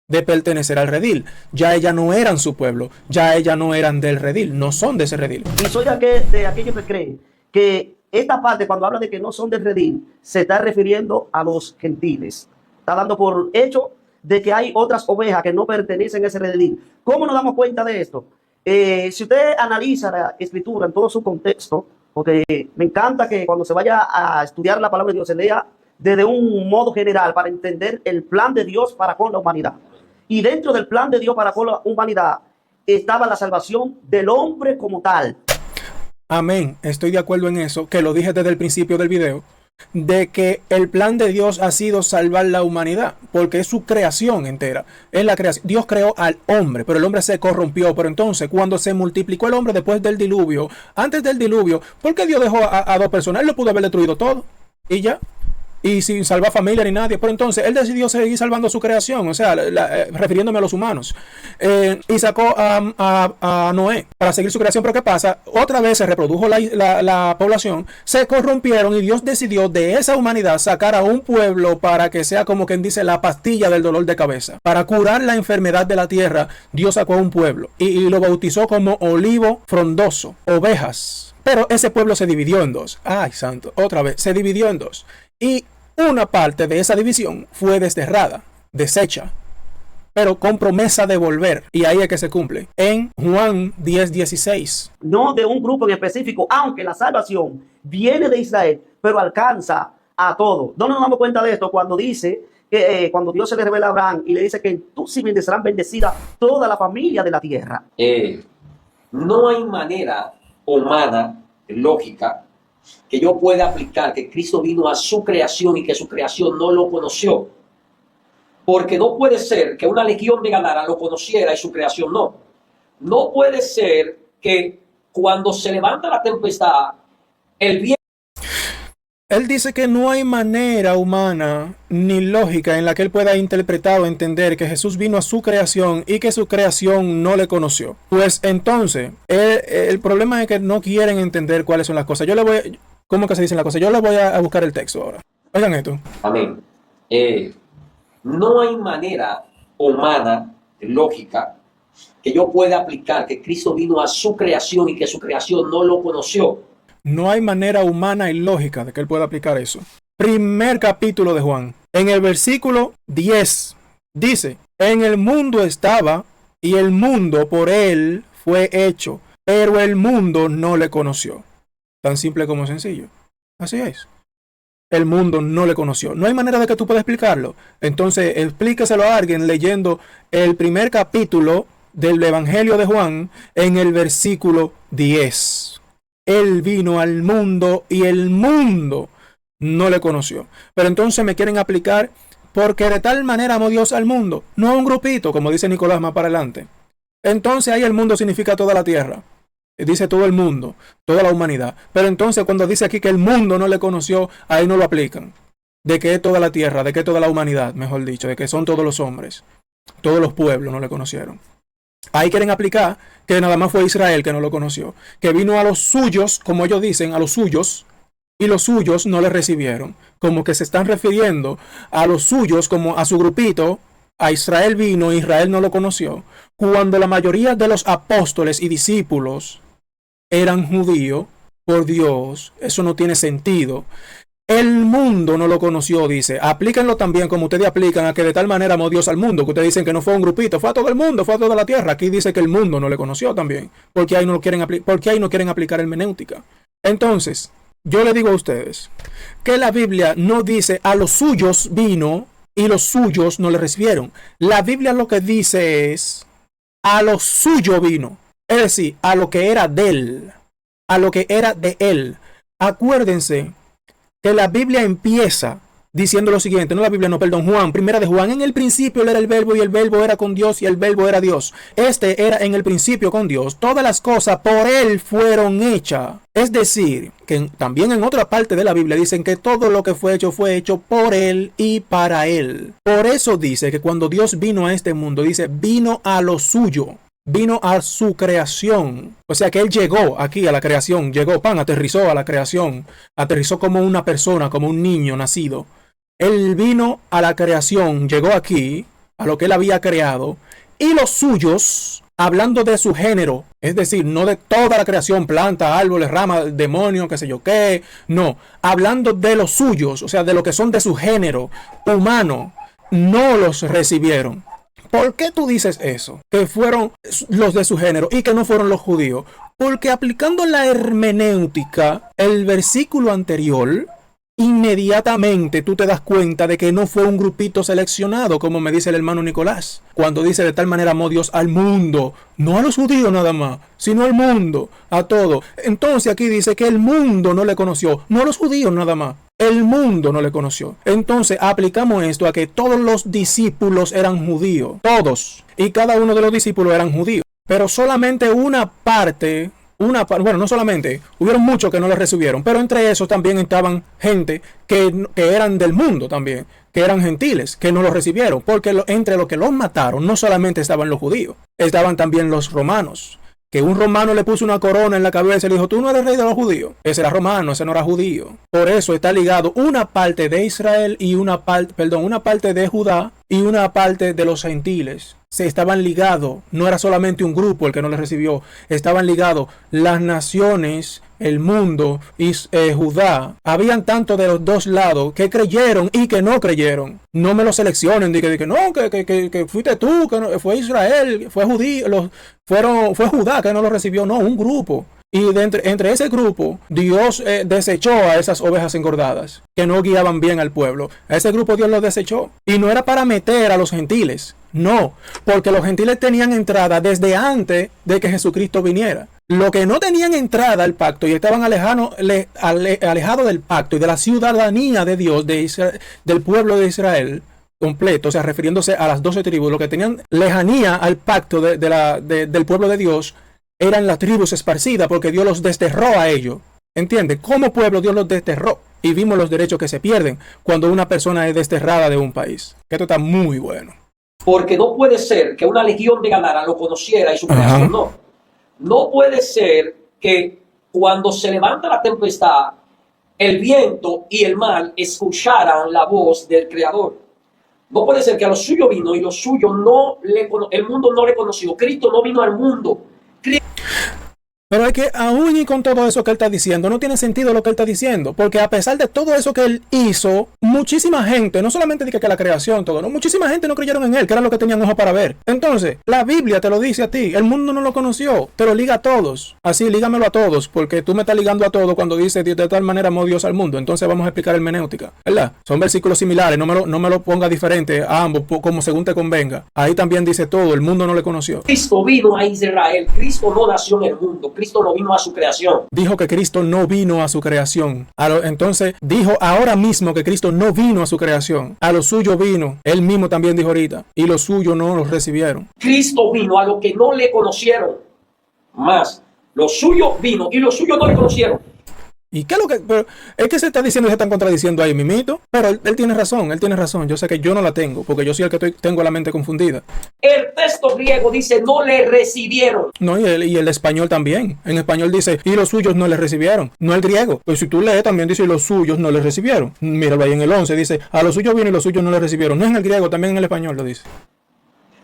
de pertenecer al redil. Ya ellas no eran su pueblo, ya ellas no eran del redil, no son de ese redil. Y soy de aquellos que creen que esta parte, cuando habla de que no son del redil, se está refiriendo a los gentiles. Está dando por hecho de que hay otras ovejas que no pertenecen a ese redil. ¿Cómo nos damos cuenta de esto? Si usted analiza la escritura en todo su contexto, porque me encanta que cuando se vaya a estudiar la palabra de Dios se lea desde un modo general para entender el plan de Dios para con la humanidad. Y dentro del plan de Dios para con la humanidad estaba la salvación del hombre como tal. Amén, estoy de acuerdo en eso, que lo dije desde el principio del video, de que el plan de Dios ha sido salvar la humanidad, porque es su creación entera, es la creación. Dios creó al hombre, pero el hombre se corrompió, pero entonces cuando se multiplicó el hombre después del diluvio, antes del diluvio, ¿por qué Dios dejó a dos personas? Él lo pudo haber destruido todo, y ya. Y sin salvar familia ni nadie. Pero entonces él decidió seguir salvando su creación, o sea, refiriéndome a los humanos. Y sacó a Noé para seguir su creación. Pero ¿qué pasa? Otra vez se reprodujo la población, se corrompieron y Dios decidió de esa humanidad sacar a un pueblo para que sea como quien dice la pastilla del dolor de cabeza. Para curar la enfermedad de la tierra, Dios sacó a un pueblo y lo bautizó como olivo frondoso, ovejas. Pero ese pueblo se dividió en dos. Ay, santo, otra vez, se dividió en dos. Y una parte de esa división fue desterrada, deshecha, pero con promesa de volver. Y ahí es que se cumple. En Juan 10:16. No de un grupo en específico, aunque la salvación viene de Israel, pero alcanza a todos. ¿Dónde nos damos cuenta de esto? Cuando dice que cuando Dios se le revela a Abraham y le dice que en tu simiente serán bendecidas toda la familia de la tierra. No hay manera humana, lógica, que yo pueda aplicar que Cristo vino a su creación y que su creación no lo conoció. Porque no puede ser que una legión de Gadara lo conociera y su creación no. No puede ser que cuando se levanta la tempestad, el viento... Él dice que no hay manera humana ni lógica en la que él pueda interpretar o entender que Jesús vino a su creación y que su creación no le conoció. Pues entonces, el problema es que no quieren entender cuáles son las cosas. ¿Cómo que se dicen las cosas? Yo les voy a buscar el texto ahora. Oigan esto. Amén. No hay manera humana, lógica, que yo pueda aplicar que Cristo vino a su creación y que su creación no lo conoció. No hay manera humana y lógica de que él pueda aplicar eso. Primer capítulo de Juan. En el versículo 10 dice: en el mundo estaba y el mundo por él fue hecho, pero el mundo no le conoció. Tan simple como sencillo. Así es. El mundo no le conoció. No hay manera de que tú puedas explicarlo. Entonces explícaselo a alguien leyendo el primer capítulo del Evangelio de Juan en el versículo 10. Él vino al mundo y el mundo no le conoció. Pero entonces me quieren aplicar porque de tal manera amó Dios al mundo. No a un grupito, como dice Nicolás más para adelante. Entonces ahí el mundo significa toda la tierra. Dice todo el mundo, toda la humanidad. Pero entonces cuando dice aquí que el mundo no le conoció, ahí no lo aplican. De que es toda la tierra, de que es toda la humanidad, mejor dicho, de que son todos los hombres. Todos los pueblos no le conocieron. Ahí quieren aplicar que nada más fue Israel que no lo conoció, que vino a los suyos, como ellos dicen, a los suyos, y los suyos no le recibieron, como que se están refiriendo a los suyos como a su grupito. A Israel vino, Israel no lo conoció, cuando la mayoría de los apóstoles y discípulos eran judíos. Por Dios, eso no tiene sentido. El mundo no lo conoció, dice. Aplíquenlo también como ustedes aplican a que de tal manera amó Dios al mundo, que ustedes dicen que no fue un grupito, fue a todo el mundo, fue a toda la tierra. Aquí dice que el mundo no le conoció también, porque ahí no quieren aplicar hermenéutica. Entonces, yo le digo a ustedes que la Biblia no dice a los suyos vino y los suyos no le recibieron. La Biblia lo que dice es a los suyos vino, es decir, a lo que era de él, a lo que era de él. Acuérdense que la Biblia empieza diciendo lo siguiente, no la Biblia, no, perdón, Juan, primera de Juan: en el principio era el verbo y el verbo era con Dios y el verbo era Dios. Este era en el principio con Dios. Todas las cosas por él fueron hechas. Es decir, que también en otra parte de la Biblia dicen que todo lo que fue hecho por él y para él. Por eso dice que cuando Dios vino a este mundo, dice, vino a lo suyo. Vino a su creación. O sea que él llegó aquí a la creación, aterrizó a la creación, aterrizó como una persona, como un niño nacido. Él vino a la creación, llegó aquí, a lo que él había creado, y los suyos, hablando de su género, es decir, no de toda la creación, planta, árboles, ramas, demonios, qué sé yo qué, no, hablando de los suyos, o sea, de lo que son de su género humano, no los recibieron. ¿Por qué tú dices eso? Que fueron los de su género y que no fueron los judíos. Porque aplicando la hermenéutica, el versículo anterior, inmediatamente tú te das cuenta de que no fue un grupito seleccionado, como me dice el hermano Nicolás, cuando dice de tal manera amó Dios al mundo, no a los judíos nada más, sino al mundo, a todo. Entonces aquí dice que el mundo no le conoció, no a los judíos nada más. El mundo no le conoció. Entonces aplicamos esto a que todos los discípulos eran judíos. Todos. Y cada uno de los discípulos eran judíos. Pero solamente una parte, bueno, no solamente, hubieron muchos que no le recibieron. Pero entre esos también estaban gente que eran del mundo también. Que eran gentiles, que no los recibieron. Porque entre los que los mataron no solamente estaban los judíos. Estaban también los romanos. Que un romano le puso una corona en la cabeza y le dijo, tú no eres rey de los judíos. Ese era romano, ese no era judío. Por eso está ligado una parte de Israel y una parte de Judá y una parte de los gentiles. Se estaban ligados, no era solamente un grupo el que no le recibió, estaban ligados las naciones, el mundo y Judá. Habían tanto de los dos lados que creyeron y que no creyeron. No me lo seleccionen, de que no, que fuiste tú, que no, fue Israel, fue judío, fue Judá que no lo recibió, no, un grupo. Y entre ese grupo, Dios desechó a esas ovejas engordadas que no guiaban bien al pueblo. A ese grupo Dios los desechó. Y no era para meter a los gentiles. No, porque los gentiles tenían entrada desde antes de que Jesucristo viniera. Lo que no tenían entrada al pacto y estaban alejados del pacto y de la ciudadanía de Dios, del pueblo de Israel completo, o sea, refiriéndose a las 12 tribus, lo que tenían lejanía al pacto del pueblo de Dios, eran las tribus esparcidas, porque Dios los desterró a ellos. ¿Entiendes? Como pueblo Dios los desterró. y vimos los derechos que se pierden cuando una persona es desterrada de un país. Esto está muy bueno. Porque no puede ser que una legión de Gadara lo conociera y su creación no. No puede ser que cuando se levanta la tempestad, el viento y el mar escucharan la voz del Creador. No puede ser que a lo suyo vino y lo suyo el mundo no le conoció. Cristo no vino al mundo. Pero es que aún y con todo eso que él está diciendo, no tiene sentido lo que él está diciendo. Porque a pesar de todo eso que él hizo, muchísima gente, no solamente dice que la creación, todo, no, muchísima gente no creyeron en él, que era lo que tenían ojos para ver. Entonces, la Biblia te lo dice a ti, el mundo no lo conoció, te lo liga a todos. Así, lígamelo a todos, porque tú me estás ligando a todo cuando dice de tal manera amó Dios al mundo. Entonces vamos a explicar hermenéutica, ¿verdad? Son versículos similares, no me lo ponga diferente a ambos, como según te convenga. Ahí también dice todo, el mundo no le conoció. Cristo vino a Israel, Cristo no nació en el mundo. Cristo no vino a su creación. Dijo que Cristo no vino a su creación. Entonces dijo ahora mismo que Cristo no vino a su creación. A lo suyo vino. Él mismo también dijo ahorita. Y lo suyo no los recibieron. Cristo vino a lo que no le conocieron. Más, lo suyo vino y lo suyo no le conocieron. ¿Y qué es lo que...? Pero es que se está diciendo y se están contradiciendo ahí, mimito. Pero él tiene razón, él tiene razón. Yo sé que yo no la tengo, porque yo soy el que tengo la mente confundida. El texto griego dice, no le recibieron. No, y el español también. En español dice, y los suyos no le recibieron. No el griego. Pues si tú lees, también dice, y los suyos no le recibieron. Míralo ahí en el 11, dice, a los suyos vino y los suyos no le recibieron. No es en el griego, también en el español lo dice.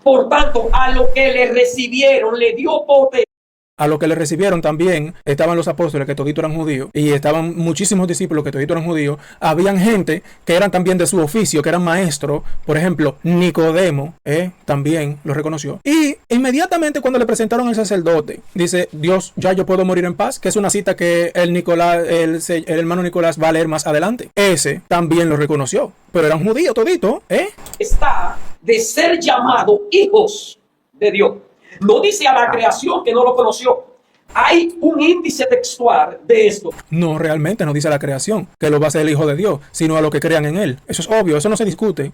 Por tanto, a lo que le recibieron, le dio poder. A lo que le recibieron también estaban los apóstoles que toditos eran judíos y estaban muchísimos discípulos que toditos eran judíos. Habían gente que eran también de su oficio, que eran maestros. Por ejemplo, Nicodemo también lo reconoció. Y inmediatamente cuando le presentaron al sacerdote, dice, Dios, ya yo puedo morir en paz, que es una cita que el hermano Nicolás va a leer más adelante. Ese también lo reconoció, pero eran judíos toditos, Está de ser llamado hijos de Dios. No dice a la creación que no lo conoció. Hay un índice textual de esto. No, realmente no dice a la creación que lo va a ser el Hijo de Dios, sino a los que crean en él. Eso es obvio, eso no se discute.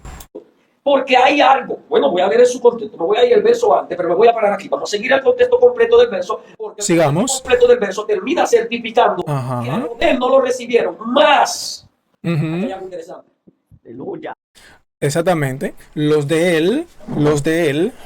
Porque hay algo. Bueno, voy a ver en su contexto. Me voy a ir el verso antes, pero me voy a parar aquí. Vamos a seguir el contexto completo del verso. Porque sigamos. El completo del verso termina certificando que a él no lo recibieron. Más. Hay algo interesante. Aleluya. Exactamente. Los de él,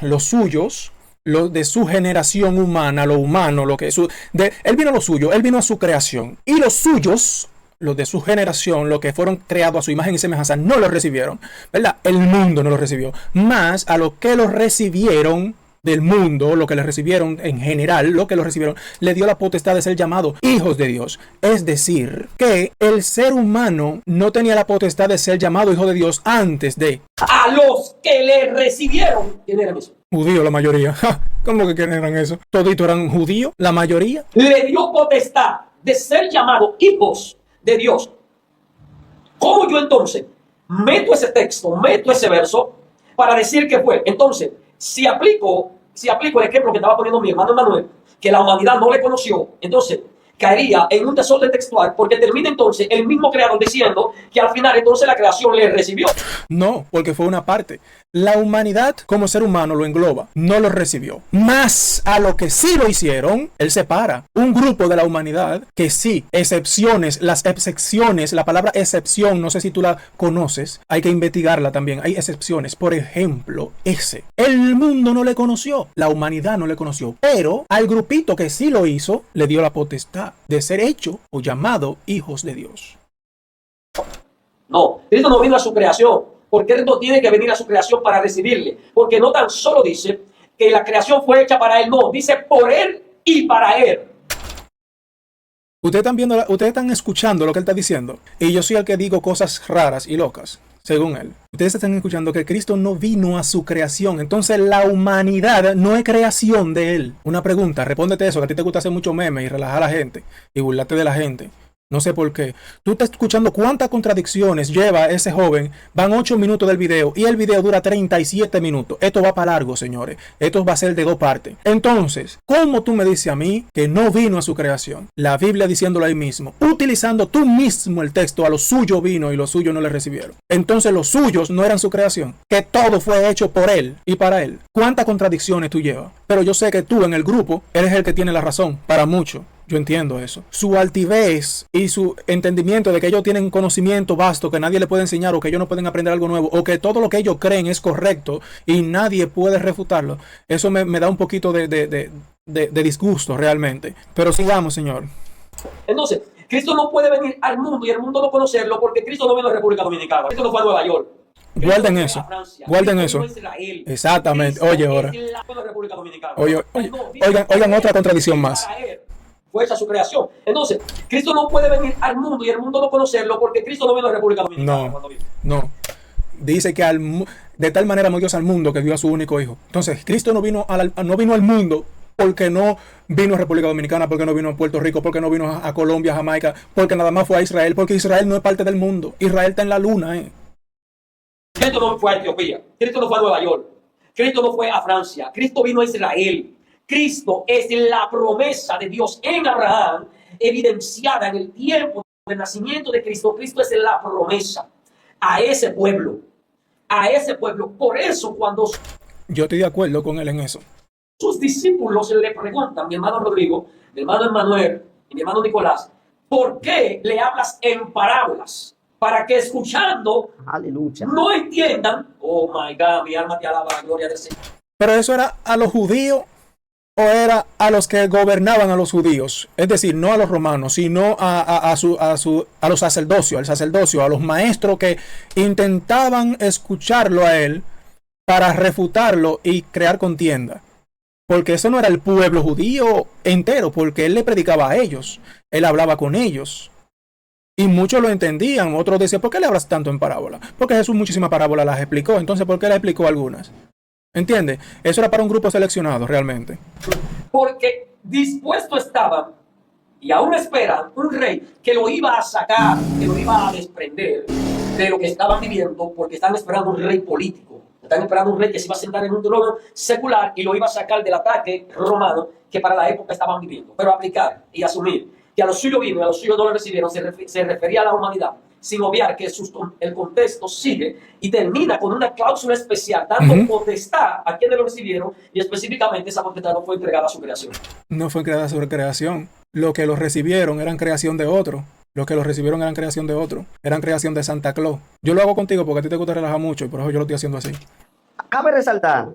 los suyos, lo de su generación humana, lo humano, él vino a lo suyo, él vino a su creación. Y los suyos, los de su generación, los que fueron creados a su imagen y semejanza, no lo recibieron, ¿verdad? El mundo no lo recibió. Más a los que lo recibieron del mundo, lo que le recibieron en general, lo que lo recibieron, le dio la potestad de ser llamado hijos de Dios. Es decir, que el ser humano no tenía la potestad de ser llamado hijo de Dios antes de... A los que le recibieron. ¿Quién era eso? Judío la mayoría. ¿Cómo que quién eran eso? ¿Toditos eran judíos? ¿La mayoría? Le dio potestad de ser llamado hijos de Dios. ¿Cómo yo entonces meto ese texto, meto ese verso para decir que fue? Entonces, si aplico el ejemplo que estaba poniendo mi hermano Manuel, que la humanidad no le conoció, entonces caería en un desorden textual, porque termina entonces el mismo creador diciendo que al final entonces la creación le recibió. No, porque fue una parte. La humanidad como ser humano lo engloba, no lo recibió. Más a lo que sí lo hicieron, él separa un grupo de la humanidad que sí, excepciones, las excepciones, la palabra excepción, no sé si tú la conoces, hay que investigarla también, hay excepciones. Por ejemplo, el mundo no le conoció, la humanidad no le conoció, pero al grupito que sí lo hizo, le dio la potestad de ser hecho o llamado hijos de Dios. No, Cristo no vino a su creación. Porque él no tiene que venir a su creación para recibirle. Porque no tan solo dice que la creación fue hecha para él, no, dice por él y para él. Ustedes están escuchando lo que él está diciendo. Y yo soy el que digo cosas raras y locas, según él. Ustedes están escuchando que Cristo no vino a su creación. Entonces la humanidad no es creación de él. Una pregunta, respóndete eso, que a ti te gusta hacer mucho meme y relajar a la gente y burlarte de la gente. No sé por qué. Tú estás escuchando cuántas contradicciones lleva ese joven. Van 8 minutos del video y el video dura 37 minutos. Esto va para largo, señores. Esto va a ser de 2 partes. Entonces, ¿cómo tú me dices a mí que no vino a su creación? La Biblia diciéndolo ahí mismo. Utilizando tú mismo el texto, a lo suyo vino y los suyos no le recibieron. Entonces los suyos no eran su creación. Que todo fue hecho por él y para él. ¿Cuántas contradicciones tú llevas? Pero yo sé que tú en el grupo eres el que tiene la razón para mucho. Yo entiendo eso. Su altivez y su entendimiento de que ellos tienen conocimiento vasto que nadie le puede enseñar, o que ellos no pueden aprender algo nuevo, o que todo lo que ellos creen es correcto y nadie puede refutarlo, eso me da un poquito de disgusto realmente. Pero sigamos, señor. Entonces, Cristo no puede venir al mundo y el mundo no conocerlo porque Cristo no vino a República Dominicana. Cristo no fue a Nueva York. Guarden eso. Guarden eso. Exactamente. Oye, ahora. Oigan otra contradicción más. Fue esa su creación. Entonces, Cristo no puede venir al mundo y el mundo no conocerlo porque Cristo no vino a República Dominicana. No. Dice que de tal manera amó Dios al mundo que dio a su único hijo. Entonces, Cristo no vino al mundo porque no vino a República Dominicana, porque no vino a Puerto Rico, porque no vino a Colombia, Jamaica, porque nada más fue a Israel, porque Israel no es parte del mundo. Israel está en la luna, Cristo no fue a Etiopía, Cristo no fue a Nueva York, Cristo no fue a Francia, Cristo vino a Israel. Cristo es la promesa de Dios en Abraham, evidenciada en el tiempo del nacimiento de Cristo. Cristo es la promesa a ese pueblo, a ese pueblo. Por eso cuando yo estoy de acuerdo con él en eso. Sus discípulos le preguntan, mi hermano Rodrigo, mi hermano Emmanuel y mi hermano Nicolás, ¿por qué le hablas en parábolas? Para que escuchando, aleluya, no entiendan. Oh my God, mi alma te alaba, la gloria del Señor. Pero eso era a los judíos, o era a los que gobernaban a los judíos, es decir, no a los romanos, sino a los sacerdocios, al sacerdocio, a los maestros que intentaban escucharlo a él para refutarlo y crear contienda. Porque eso no era el pueblo judío entero, porque él le predicaba a ellos, él hablaba con ellos. Y muchos lo entendían, otros decían, ¿por qué le hablas tanto en parábola? Porque Jesús muchísimas parábolas las explicó, entonces ¿por qué le explicó algunas? ¿Entiendes? Eso era para un grupo seleccionado realmente. Porque dispuesto estaban y aún esperan un rey que lo iba a sacar, que lo iba a desprender de lo que estaban viviendo, porque están esperando un rey político. Están esperando un rey que se iba a sentar en un trono secular y lo iba a sacar del ataque romano que para la época estaban viviendo. Pero aplicar y asumir que a los suyos vino y a los suyos no lo recibieron, se refería a la humanidad, sin obviar que el contexto sigue y termina con una cláusula especial, dando potestad a quienes lo recibieron, y específicamente esa potestad no fue entregada a su creación. No fue entregada a su creación. Lo que lo recibieron eran creación de otro. Los que lo recibieron eran creación de otro. Eran creación de Santa Claus. Yo lo hago contigo porque a ti te gusta relajar mucho y por eso yo lo estoy haciendo así. Cabe resaltar,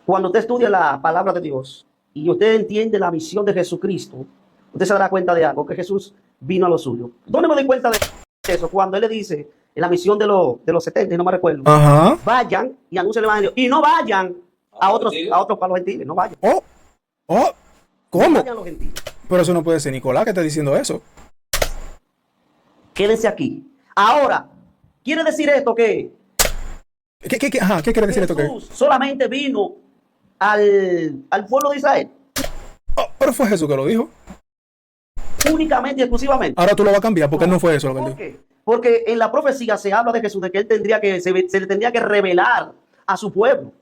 cuando usted estudia la palabra de Dios y usted entiende la misión de Jesucristo, usted se dará cuenta de algo, que Jesús vino a lo suyo. ¿Dónde me doy cuenta de eso? Cuando él le dice en la misión de los 70, no me recuerdo, vayan y anuncien el evangelio, y no vayan a otros para los gentiles, no vayan. ¿Cómo? No vayan a los gentiles. Pero eso no puede ser Nicolás que está diciendo eso. Quédense aquí. Ahora, ¿quiere decir esto que ¿Qué quiere decir esto? Jesús solamente vino al pueblo de Israel? Pero fue Jesús que lo dijo. Únicamente y exclusivamente. Ahora tú lo vas a cambiar porque no fue eso lo que él ¿Por dijo. qué? Porque en la profecía se habla de Jesús, de que él se le tendría que revelar a su pueblo.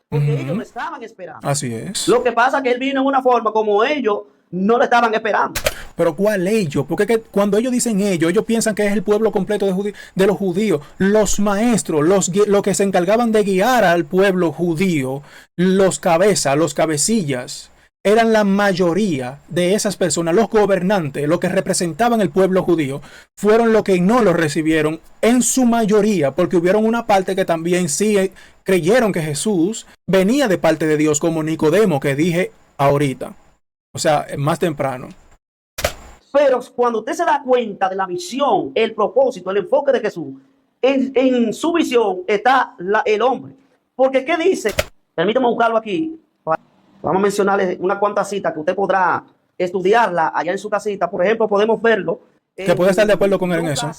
Porque ellos lo estaban esperando. Así es. Lo que pasa es que él vino en una forma como ellos no lo estaban esperando. Pero ¿cuál ellos? Porque cuando ellos dicen ellos piensan que es el pueblo completo de los judíos. Los maestros, los que se encargaban de guiar al pueblo judío, los cabezas, los cabecillas, eran la mayoría de esas personas, los gobernantes, los que representaban el pueblo judío, fueron los que no lo recibieron en su mayoría, porque hubieron una parte que también sí creyeron que Jesús venía de parte de Dios, como Nicodemo, que dije ahorita. O sea, más temprano. Pero cuando usted se da cuenta de la misión, el propósito, el enfoque de Jesús, en su visión está el hombre. Porque ¿qué dice? Permítame buscarlo aquí. Vamos a mencionarle unas cuantas citas que usted podrá estudiarla allá en su casita. Por ejemplo, podemos verlo. Que puede estar de acuerdo con él en eso.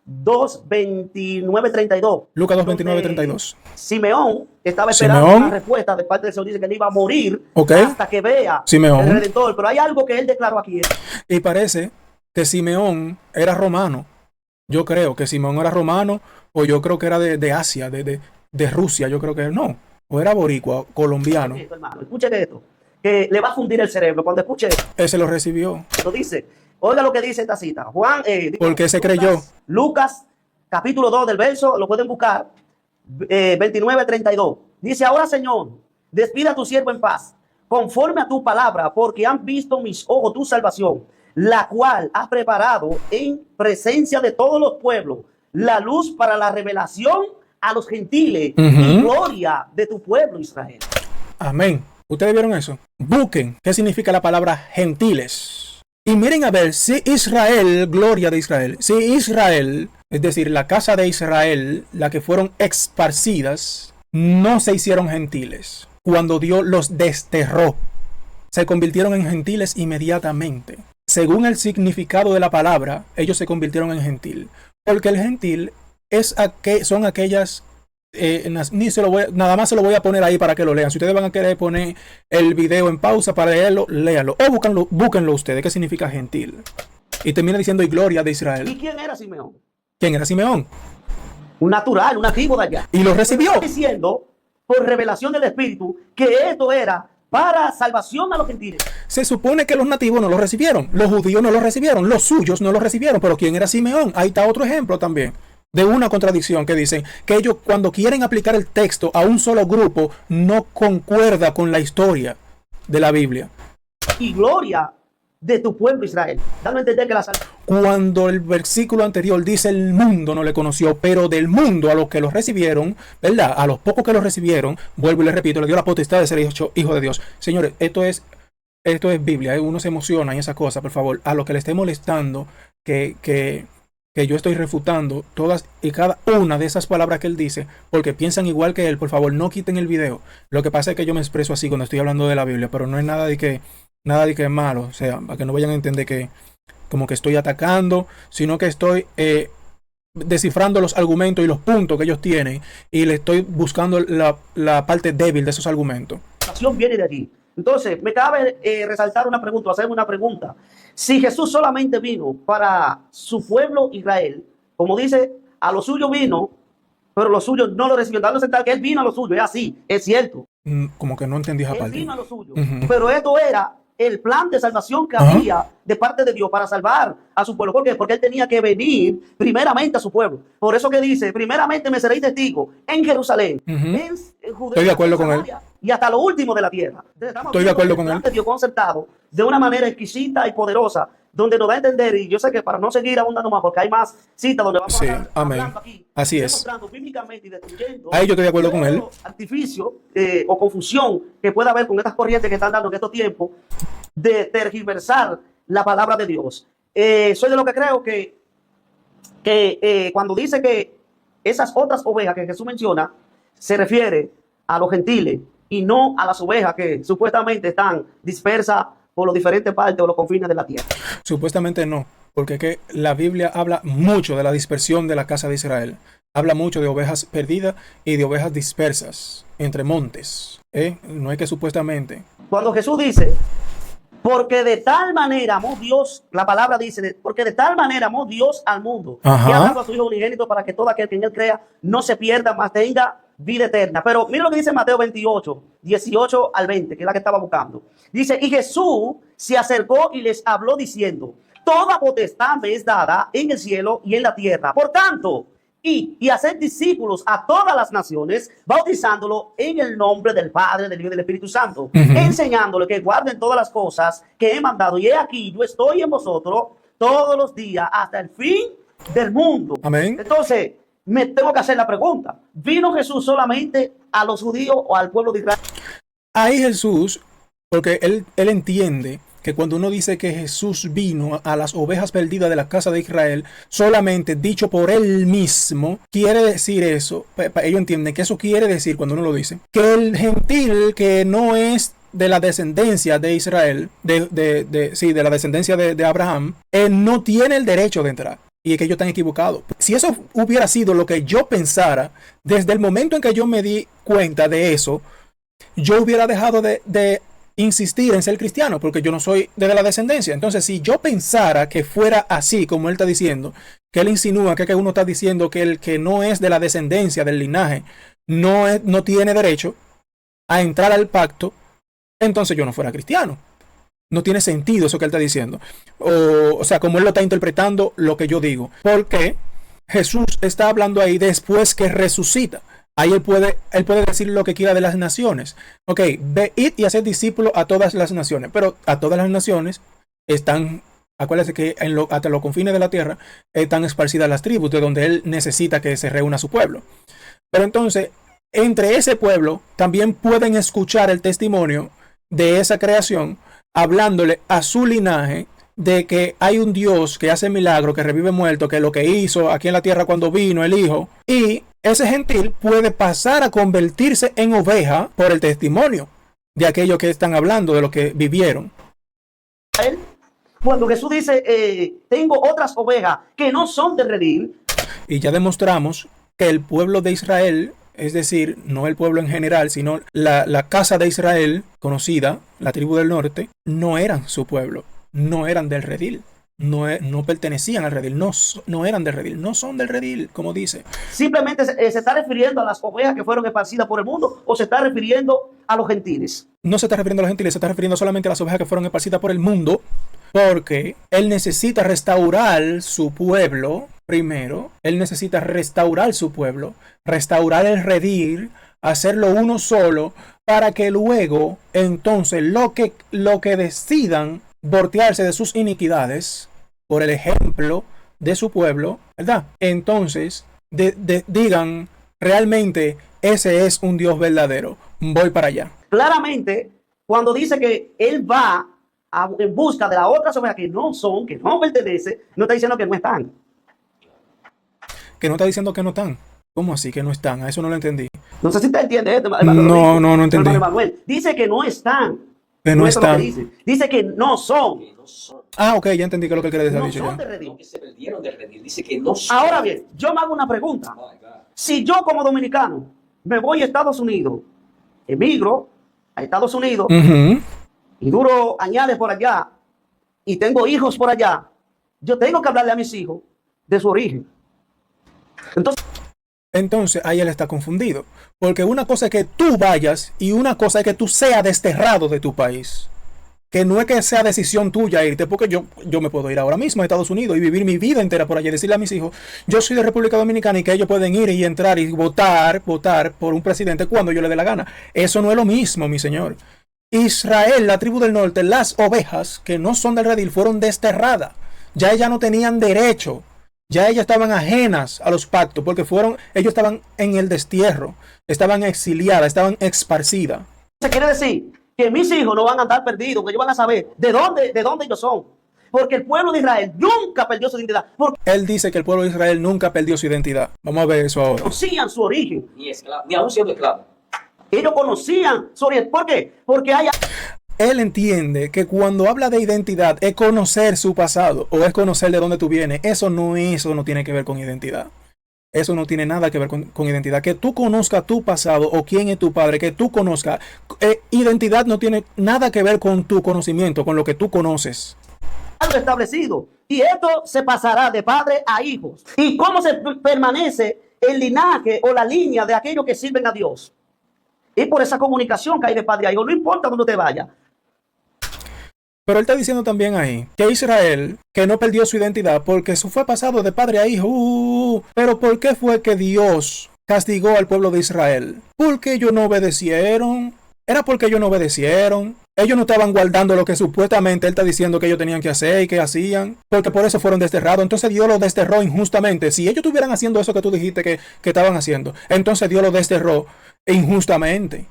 2:29-32. Lucas 2:29-32. Simeón estaba esperando una respuesta de parte del Señor. Dice que él iba a morir hasta que vea el Redentor. Pero hay algo que él declaró aquí. Y parece que Simeón era romano. Yo creo que Simeón era romano, o yo creo que era de Asia, de Rusia. Yo creo que no. O era boricua, colombiano. Esto, hermano, escuchen esto, que le va a fundir el cerebro cuando escuche esto. Ese lo recibió. Lo dice. Oiga lo que dice esta cita. Porque se creyó. Lucas, capítulo 2 del verso, lo pueden buscar, 29-32. Dice, ahora Señor, despida a tu siervo en paz, conforme a tu palabra, porque han visto mis ojos tu salvación, la cual has preparado en presencia de todos los pueblos, la luz para la revelación a los gentiles y gloria de tu pueblo Israel. Amén. ¿Ustedes vieron eso? Busquen qué significa la palabra gentiles. Y miren a ver si Israel, gloria de Israel, si Israel, es decir, la casa de Israel, la que fueron esparcidas, no se hicieron gentiles. Cuando Dios los desterró, se convirtieron en gentiles inmediatamente. Según el significado de la palabra, ellos se convirtieron en gentil. Porque el gentil son aquellas... nada más se lo voy a poner ahí para que lo lean. Si ustedes van a querer poner el video en pausa para leerlo, léanlo. O búsquenlo ustedes. ¿Qué significa gentil? Y termina diciendo y gloria de Israel. ¿Y quién era Simeón? ¿Quién era Simeón? Un natural, un nativo de allá. Y lo recibió. Está diciendo por revelación del Espíritu que esto era para salvación a los gentiles. Se supone que los nativos no lo recibieron. Los judíos no lo recibieron. Los suyos no lo recibieron. Pero ¿quién era Simeón? Ahí está otro ejemplo también de una contradicción que dicen que ellos cuando quieren aplicar el texto a un solo grupo no concuerda con la historia de la Biblia. Y gloria de tu pueblo Israel. Dando a entender que la salvación. Cuando el versículo anterior dice el mundo no le conoció, pero del mundo a los que lo recibieron, ¿verdad? A los pocos que lo recibieron, vuelvo y les repito, le dio la potestad de ser hijo de Dios. Señores, esto es Biblia, uno se emociona en esas cosas, por favor. A los que le esté molestando que yo estoy refutando todas y cada una de esas palabras que él dice, porque piensan igual que él, por favor, no quiten el video. Lo que pasa es que yo me expreso así cuando estoy hablando de la Biblia, pero no es nada de que es malo, o sea, para que no vayan a entender que como que estoy atacando, sino que estoy descifrando los argumentos y los puntos que ellos tienen y le estoy buscando la parte débil de esos argumentos. La salvación viene de allí. Entonces, me cabe resaltar una pregunta, hacer una pregunta. Si Jesús solamente vino para su pueblo Israel, como dice, a los suyos vino, pero los suyos no lo recibieron, dando a sentar que él vino a los suyos, es así, es cierto. Como que no entendí esa Él parte. vino a los suyos, pero esto era el plan de salvación que había de parte de Dios para salvar a su pueblo. ¿Por qué? Porque él tenía que venir primeramente a su pueblo. Por eso que dice, primeramente me seréis testigo en Jerusalén, en Judea, estoy de acuerdo con él. Y hasta lo último de la tierra. Estoy de acuerdo con él. Dios concertado de una manera exquisita y poderosa, donde nos da a entender, y yo sé que para no seguir abundando más, porque hay más citas donde vamos a estar hablando aquí, así es. demostrando bíblicamente y destruyendo ahí yo estoy de acuerdo con él. Artificio o confusión que pueda haber con estas corrientes que están dando en estos tiempos de tergiversar la palabra de Dios. Soy de lo que creo que cuando dice que esas otras ovejas que Jesús menciona se refiere a los gentiles y no a las ovejas que supuestamente están dispersas por las diferentes partes o los confines de la tierra. Supuestamente no, porque que la Biblia habla mucho de la dispersión de la casa de Israel. Habla mucho de ovejas perdidas y de ovejas dispersas entre montes. No es que supuestamente. Cuando Jesús dice, porque de tal manera amó Dios, la palabra dice, porque de tal manera amó Dios al mundo, que ha dado a su Hijo unigénito para que todo aquel que en él crea no se pierda, mas tenga vida eterna. Pero mira lo que dice Mateo 28, 18 al 20, que es la que estaba buscando. Dice, y Jesús se acercó y les habló diciendo, toda potestad me es dada en el cielo y en la tierra. Por tanto, y hacer discípulos a todas las naciones, bautizándolo en el nombre del Padre, del Hijo y del Espíritu Santo, enseñándole que guarden todas las cosas que he mandado. Y he aquí, yo estoy en vosotros todos los días hasta el fin del mundo. Amén. Entonces, me tengo que hacer la pregunta, ¿vino Jesús solamente a los judíos o al pueblo de Israel? Ahí Jesús, porque él entiende que cuando uno dice que Jesús vino a las ovejas perdidas de la casa de Israel, solamente dicho por él mismo, quiere decir eso, ellos entienden que eso quiere decir cuando uno lo dice, que el gentil que no es de la descendencia de Israel, de la descendencia de Abraham, él no tiene el derecho de entrar. Y es que ellos están equivocados. Si eso hubiera sido lo que yo pensara, desde el momento en que yo me di cuenta de eso, yo hubiera dejado de insistir en ser cristiano, porque yo no soy de la descendencia. Entonces, si yo pensara que fuera así, como él está diciendo, que él insinúa que uno está diciendo que el que no es de la descendencia, del linaje, no tiene derecho a entrar al pacto, entonces yo no fuera cristiano. No tiene sentido eso que él está diciendo. O sea, como él lo está interpretando lo que yo digo. Porque Jesús está hablando ahí después que resucita. Ahí él puede decir lo que quiera de las naciones. Ok, ve, id y hacer discípulos a todas las naciones. Pero a todas las naciones están, acuérdense que hasta los confines de la tierra están esparcidas las tribus, de donde él necesita que se reúna su pueblo. Pero entonces, entre ese pueblo también pueden escuchar el testimonio de esa creación, hablándole a su linaje de que hay un Dios que hace milagros, que revive muertos, que lo que hizo aquí en la tierra cuando vino el Hijo, y ese gentil puede pasar a convertirse en oveja por el testimonio de aquellos que están hablando, de lo que vivieron. Cuando Jesús dice, tengo otras ovejas que no son de redil. Y ya demostramos que el pueblo de Israel, es decir, no el pueblo en general, sino la casa de Israel, conocida, la tribu del norte, no eran su pueblo, no eran del redil. No pertenecían al redil, no eran del redil, no son del redil, como dice. Simplemente se está refiriendo a las ovejas que fueron esparcidas por el mundo, o se está refiriendo a los gentiles. No se está refiriendo a los gentiles, se está refiriendo solamente a las ovejas que fueron esparcidas por el mundo, porque él necesita restaurar su pueblo primero. Él necesita restaurar su pueblo, restaurar el redil, hacerlo uno solo, para que luego, entonces, lo que decidan voltearse de sus iniquidades por el ejemplo de su pueblo, ¿verdad? Entonces digan, realmente ese es un Dios verdadero, voy para allá. Claramente, cuando dice que él va en busca de las otras ovejas que no pertenecen, no está diciendo que no están. Que no está diciendo que no están. ¿Cómo así que no están? A eso no lo entendí. No sé si te entiende esto. No entendí. Manuel. Dice que no están. Que no están. Dice que no son. Ah, ok, ya entendí que es lo que quiere decir. No son de redil. Que se perdieron del redil. Dice que no son. Ahora bien, yo me hago una pregunta. Oh my God. Si yo como dominicano me voy a Estados Unidos, emigro a Estados Unidos y duro añades por allá y tengo hijos por allá, yo tengo que hablarle a mis hijos de su origen. Entonces ahí él está confundido, porque una cosa es que tú vayas y una cosa es que tú seas desterrado de tu país, que no es que sea decisión tuya irte, porque yo me puedo ir ahora mismo a Estados Unidos y vivir mi vida entera por allá y decirle a mis hijos, yo soy de República Dominicana y que ellos pueden ir y entrar y votar por un presidente cuando yo le dé la gana. Eso no es lo mismo, mi señor. Israel, la tribu del norte, las ovejas que no son del redil fueron desterradas, ya ellas no tenían derecho. Ya ellas estaban ajenas a los pactos porque ellos estaban en el destierro, estaban exiliadas, estaban esparcidas. Se quiere decir que mis hijos no van a andar perdidos, que ellos van a saber de dónde ellos son. Porque el pueblo de Israel nunca perdió su identidad. Porque él dice que el pueblo de Israel nunca perdió su identidad. Vamos a ver eso ahora. Conocían su origen. Ni aún siendo esclavo. Ellos conocían su origen. ¿Por qué? Porque hay... Él entiende que cuando habla de identidad es conocer su pasado o es conocer de dónde tú vienes. Eso no tiene que ver con identidad. Eso no tiene nada que ver con identidad. Que tú conozcas tu pasado o quién es tu padre, que tú conozcas. Identidad no tiene nada que ver con tu conocimiento, con lo que tú conoces. Algo establecido. Y esto se pasará de padre a hijos. ¿Y cómo se permanece el linaje o la línea de aquellos que sirven a Dios? Y por esa comunicación que hay de padre a hijo. No importa dónde te vayas. Pero él está diciendo también ahí que Israel, que no perdió su identidad porque eso fue pasado de padre a hijo. Pero ¿por qué fue que Dios castigó al pueblo de Israel? Porque ellos no obedecieron. Era porque ellos no obedecieron. Ellos no estaban guardando lo que supuestamente él está diciendo que ellos tenían que hacer y que hacían. Porque por eso fueron desterrados. Entonces Dios los desterró injustamente. Si ellos estuvieran haciendo eso que tú dijiste que estaban haciendo, entonces Dios los desterró injustamente.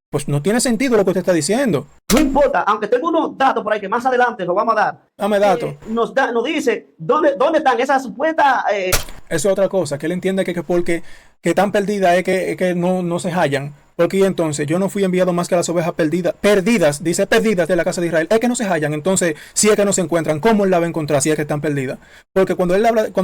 Pues no tiene sentido lo que usted está diciendo. No importa, aunque tengo unos datos por ahí que más adelante los vamos a dar. Dame datos. Nos dice dónde están esas supuestas... Eso es otra cosa, que él entiende que porque que tan perdida es que no se hallan. Porque entonces yo no fui enviado más que a las ovejas perdidas, dice perdidas de la casa de Israel. Es que no se hallan, entonces si es que no se encuentran, ¿cómo él la va a encontrar si es que están perdidas? Porque cuando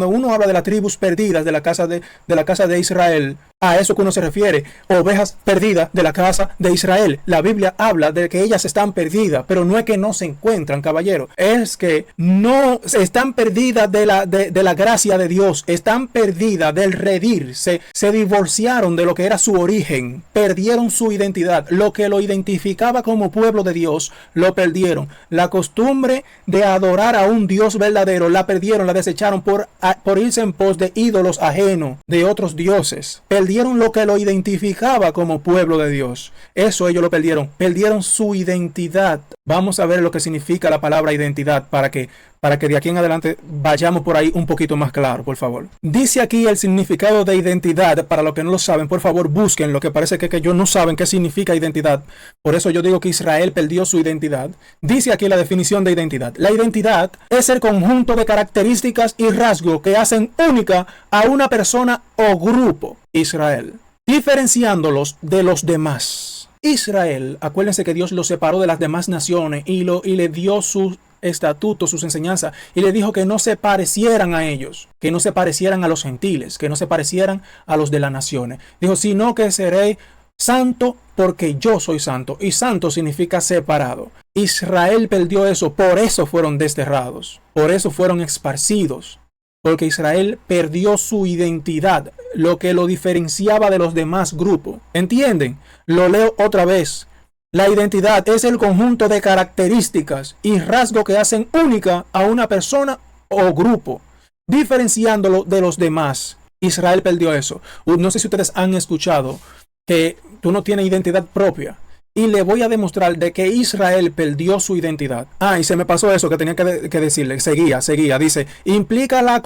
uno habla de las tribus perdidas de la casa de Israel, a eso que uno se refiere, ovejas perdidas de la casa de Israel. La Biblia habla de que ellas están perdidas, pero no es que no se encuentran, caballero. Es que no están perdidas de la gracia de Dios, están perdidas del redil, se divorciaron de lo que era su origen, perdieron su identidad, lo que lo identificaba como pueblo de Dios, lo perdieron. La costumbre de adorar a un Dios verdadero, la perdieron, la desecharon por irse en pos de ídolos ajenos, de otros dioses. Perdieron perdieron lo que lo identificaba como pueblo de Dios. Eso ellos lo perdieron. Perdieron su identidad. Vamos a ver lo que significa la palabra identidad para que de aquí en adelante vayamos por ahí un poquito más claro, por favor. Dice aquí el significado de identidad. Para los que no lo saben, por favor, busquen lo que parece que ellos no saben qué significa identidad. Por eso yo digo que Israel perdió su identidad. Dice aquí la definición de identidad. La identidad es el conjunto de características y rasgos que hacen única a una persona o grupo. Israel, diferenciándolos de los demás. Israel, acuérdense que Dios los separó de las demás naciones y le dio sus estatutos, sus enseñanzas, y le dijo que no se parecieran a ellos, que no se parecieran a los gentiles, que no se parecieran a los de las naciones. Dijo, sino que seré santo porque yo soy santo, y santo significa separado. Israel perdió eso, por eso fueron desterrados, por eso fueron esparcidos, porque Israel perdió su identidad, lo que lo diferenciaba de los demás grupos. ¿Entienden? Lo leo otra vez. La identidad es el conjunto de características y rasgos que hacen única a una persona o grupo, diferenciándolo de los demás. Israel perdió eso. No sé si ustedes han escuchado que tú no tienes identidad propia. Y le voy a demostrar de que Israel perdió su identidad. Y se me pasó eso que tenía que decirle. Seguía. Dice, implica la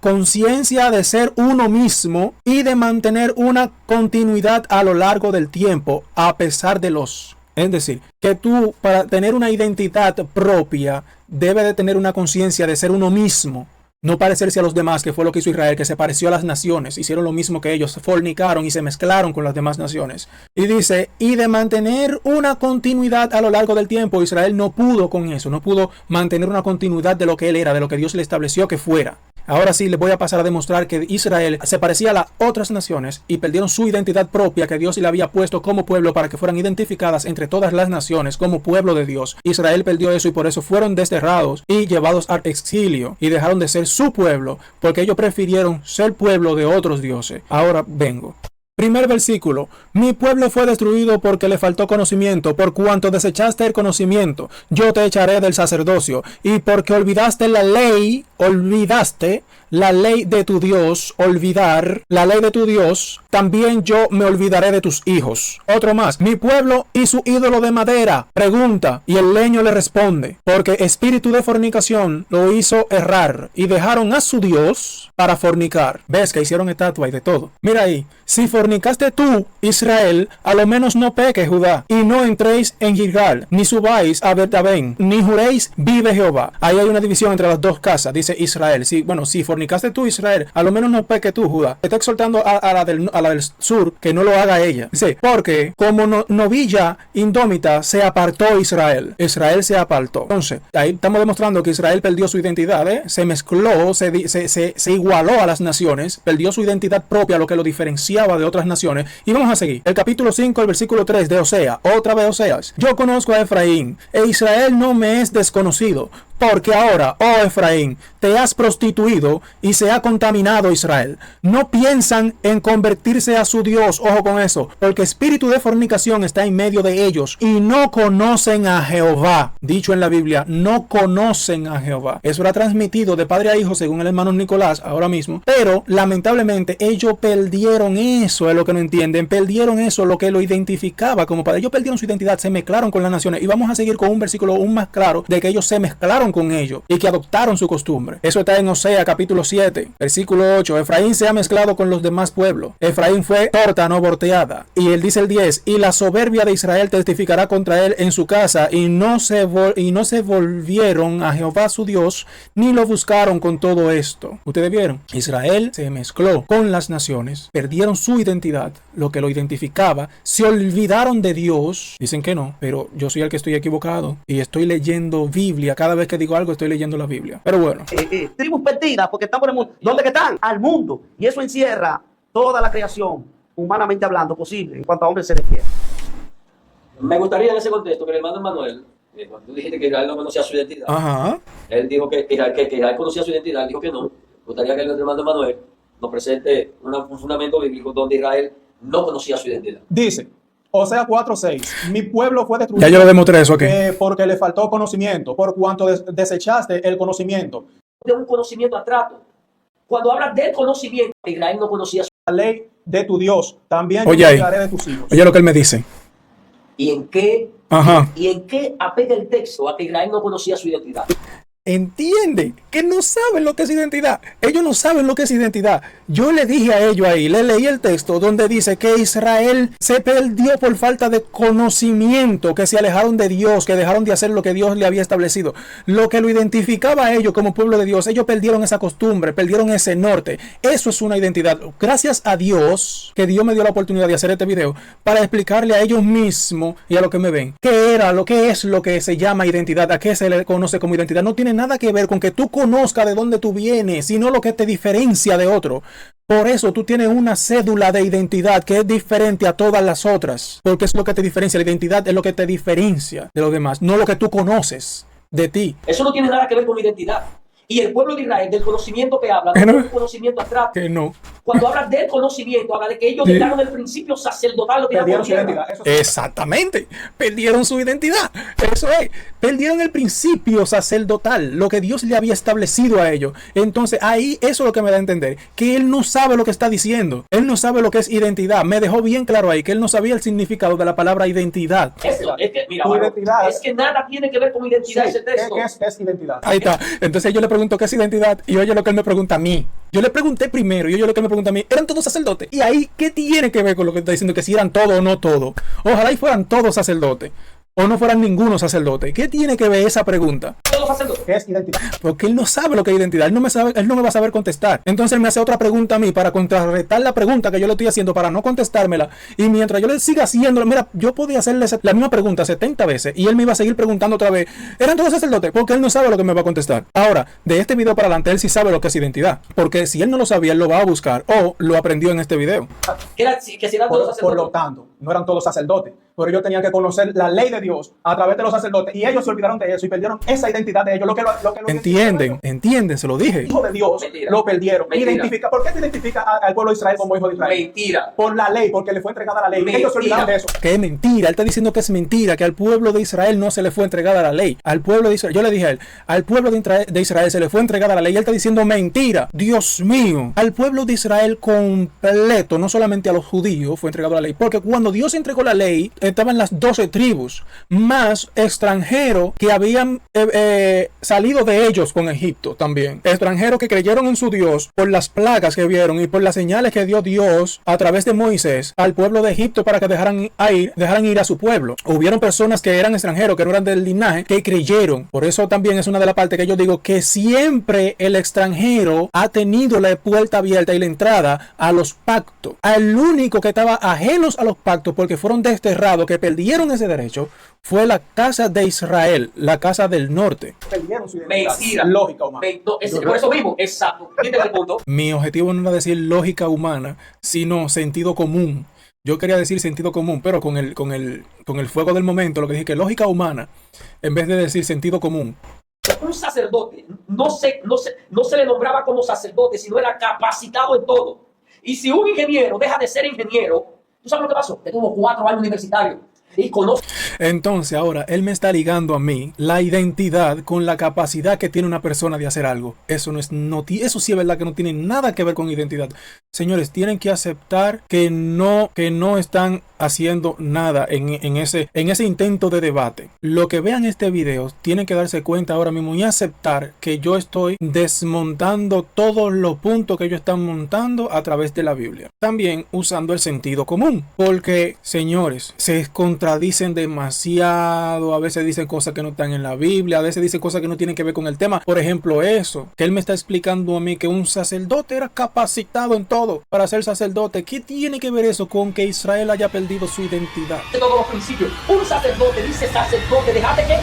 conciencia de ser uno mismo y de mantener una continuidad a lo largo del tiempo, a pesar de los... Es decir, que tú, para tener una identidad propia, debe de tener una conciencia de ser uno mismo. No parecerse a los demás, que fue lo que hizo Israel, que se pareció a las naciones. Hicieron lo mismo que ellos, fornicaron y se mezclaron con las demás naciones. Y dice, y de mantener una continuidad a lo largo del tiempo. Israel no pudo con eso, no pudo mantener una continuidad de lo que él era, de lo que Dios le estableció que fuera. Ahora sí les voy a pasar a demostrar que Israel se parecía a las otras naciones y perdieron su identidad propia que Dios le había puesto como pueblo para que fueran identificadas entre todas las naciones como pueblo de Dios. Israel perdió eso y por eso fueron desterrados y llevados al exilio y dejaron de ser su pueblo porque ellos prefirieron ser pueblo de otros dioses. Ahora vengo. Primer versículo, mi pueblo fue destruido porque le faltó conocimiento, por cuanto desechaste el conocimiento, yo te echaré del sacerdocio, y porque olvidaste la ley de tu Dios, olvidar la ley de tu Dios, también yo me olvidaré de tus hijos. Otro más, mi pueblo y su ídolo de madera, pregunta, y el leño le responde, porque espíritu de fornicación lo hizo errar, y dejaron a su Dios para fornicar. Ves que hicieron estatua y de todo. Mira ahí, si fornicaste tú, Israel, a lo menos no peque Judá, y no entréis en Gilgal, ni subáis a Betabén, ni juréis, vive Jehová. Ahí hay una división entre las dos casas, dice Israel. Si fornicaste tú, Israel, a lo menos no peque tú, Judá. Está exhortando a la del sur que no lo haga ella. Dice, porque como novilla indómita se apartó Israel. Israel se apartó. Entonces, ahí estamos demostrando que Israel perdió su identidad, se mezcló, se igualó a las naciones, perdió su identidad propia, lo que lo diferenciaba de otras naciones. Y vamos a seguir. El capítulo 5, el versículo 3 de Osea. Otra vez Oseas. Yo conozco a Efraín, e Israel no me es desconocido. Porque ahora, oh Efraín, te has prostituido y se ha contaminado Israel. No piensan en convertirse a su Dios, ojo con eso, porque espíritu de fornicación está en medio de ellos y no conocen a Jehová. Dicho en la Biblia, no conocen a Jehová. Eso era transmitido de padre a hijo según el hermano Nicolás ahora mismo, pero lamentablemente ellos perdieron eso, es lo que no entienden, perdieron eso, lo que lo identificaba como padre. Ellos perdieron su identidad, se mezclaron con las naciones y vamos a seguir con un versículo aún más claro de que ellos se mezclaron con ellos y que adoptaron su costumbre. Eso está en Osea capítulo 7, versículo 8. Efraín se ha mezclado con los demás pueblos. Efraín fue torta no volteada. Y él dice el 10, y la soberbia de Israel testificará contra él en su casa, y no se volvieron a Jehová su Dios, ni lo buscaron con todo esto. Ustedes vieron, Israel se mezcló con las naciones, perdieron su identidad, lo que lo identificaba, se olvidaron de Dios. Dicen que no, pero yo soy el que estoy equivocado y estoy leyendo Biblia. Cada vez que digo algo estoy leyendo la Biblia. Pero bueno. Tribus perdidas porque están por el mundo. ¿Dónde que están? Al mundo. Y eso encierra toda la creación, humanamente hablando, posible, en cuanto a hombres se refiere. Me gustaría en ese contexto que el hermano Manuel, cuando tú dijiste que Israel no conocía su identidad, él dijo que Israel conocía su identidad, él dijo que no. Me gustaría que el hermano Manuel nos presente un fundamento bíblico donde Israel no conocía su identidad. Dice Osea 4:6, mi pueblo fue destruido. Ya yo lo demostré eso aquí. Porque le faltó conocimiento, por cuanto desechaste el conocimiento. De un conocimiento abstracto. Cuando hablas del conocimiento, Israel no conocía la ley de tu Dios, también Oye yo ahí. cuidaré de tus hijos. Oye lo que él me dice. ¿Y en qué, Ajá. y en qué apega el texto a que Israel no conocía su identidad? Entiende que no saben lo que es identidad. Ellos no saben lo que es identidad. Yo le dije a ellos ahí, le leí el texto donde dice que Israel se perdió por falta de conocimiento, que se alejaron de Dios, que dejaron de hacer lo que Dios le había establecido. Lo que lo identificaba a ellos como pueblo de Dios, ellos perdieron esa costumbre, perdieron ese norte. Eso es una identidad. Gracias a Dios que Dios me dio la oportunidad de hacer este video para explicarle a ellos mismos y a los que me ven qué era, lo que es lo que se llama identidad, a qué se le conoce como identidad. No tiene nada que ver con que tú conozcas de dónde tú vienes, sino lo que te diferencia de otro. Por eso tú tienes una cédula de identidad que es diferente a todas las otras, porque es lo que te diferencia. La identidad es lo que te diferencia de los demás, no lo que tú conoces de ti. Eso no tiene nada que ver con identidad. Y el pueblo de Israel, del conocimiento que habla, no es un conocimiento abstracto. Que no. Cuando habla del conocimiento, habla de que ellos Sí. dejaron el principio sacerdotal, lo que Perdieron llamamos su identidad. Eso sí. Exactamente, perdieron su identidad. Eso es, perdieron el principio sacerdotal, lo que Dios le había establecido a ellos. Entonces ahí eso es lo que me da a entender, que él no sabe lo que está diciendo, él no sabe lo que es identidad. Me dejó bien claro ahí que él no sabía el significado de la palabra identidad. Eso, es que, mira, Tu bueno, identidad. es que nada tiene que ver con identidad Sí, ese texto. ¿qué es identidad? Ahí está. Entonces yo le pregunto qué es identidad y oye lo que él me pregunta a mí. Yo le pregunté primero y oye lo que me pregunta a mí. ¿Eran todos sacerdotes? Y ahí, ¿qué tiene que ver con lo que está diciendo? Que si eran todos o no todos. Ojalá y fueran todos sacerdotes. O no fueran ninguno sacerdote. ¿Qué tiene que ver esa pregunta? Todos sacerdotes. ¿Qué es identidad? Porque él no sabe lo que es identidad. Él no me va a saber contestar. Entonces él me hace otra pregunta a mí para contrarrestar la pregunta que yo le estoy haciendo para no contestármela. Y mientras yo le siga haciendo, mira, yo podía hacerle la misma pregunta 70 veces y él me iba a seguir preguntando otra vez. ¿Eran todos sacerdotes? Porque él no sabe lo que me va a contestar. Ahora, de este video para adelante, él sí sabe lo que es identidad. Porque si él no lo sabía, él lo va a buscar o lo aprendió en este video. Que si eran todos Por lo sacerdotes. tanto, no eran todos sacerdotes, pero ellos tenían que conocer la ley de Dios a través de los sacerdotes y ellos se olvidaron de eso y perdieron esa identidad de ellos. Lo que lo Entienden, se lo dije. hijo de Dios Mentira. lo perdieron. Mentira. ¿Por qué se identifica al pueblo de Israel como hijo de Israel? Mentira. Por la ley, porque le fue entregada la ley. Mentira. Ellos se olvidaron de eso. Que es mentira, él está diciendo que es mentira, que al pueblo de Israel no se le fue entregada la ley. Al pueblo de Israel, yo le dije a él, al pueblo de Israel se le fue entregada la ley. Y él está diciendo mentira. Dios mío, al pueblo de Israel completo, no solamente a los judíos fue entregada la ley. Porque cuando Dios entregó la ley, estaban las 12 tribus, más extranjeros que habían salido de ellos con Egipto también. Extranjeros que creyeron en su Dios por las plagas que vieron y por las señales que dio Dios a través de Moisés al pueblo de Egipto para que dejaran ir a su pueblo. Hubieron personas que eran extranjeros, que no eran del linaje, que creyeron. Por eso también es una de las partes que yo digo que siempre el extranjero ha tenido la puerta abierta y la entrada a los pactos. Al único que estaba ajenos a los pactos porque fueron desterrados, que perdieron ese derecho, fue la casa de Israel, la casa del norte. Perdieron su identidad. Mentira. Lógica humana. Por eso mismo, exacto. ¿Viste el punto? Mi objetivo no era decir lógica humana, sino sentido común. Yo quería decir sentido común, pero con el fuego del momento, lo que dije que lógica humana, en vez de decir sentido común. Un sacerdote no se le nombraba como sacerdote, sino era capacitado en todo. Y si un ingeniero deja de ser ingeniero, ¿tú sabes lo que pasó? Que tuvo 4 años universitarios. Y conoce. Entonces ahora él me está ligando a mí la identidad con la capacidad que tiene una persona de hacer algo. Eso eso sí es verdad que no tiene nada que ver con identidad. Señores, tienen que aceptar que no están haciendo nada en ese intento de debate. Lo que vean este video tienen que darse cuenta ahora mismo y aceptar que yo estoy desmontando todos los puntos que ellos están montando a través de la Biblia. También usando el sentido común. Porque, señores, se contradicen demasiado. A veces dicen cosas que no están en la Biblia. A veces dicen cosas que no tienen que ver con el tema. Por ejemplo, eso. Que él me está explicando a mí que un sacerdote era capacitado en todo para ser sacerdote. ¿Qué tiene que ver eso con que Israel haya perdido su identidad? De todos los principios. Un sacerdote dice sacerdote, déjate que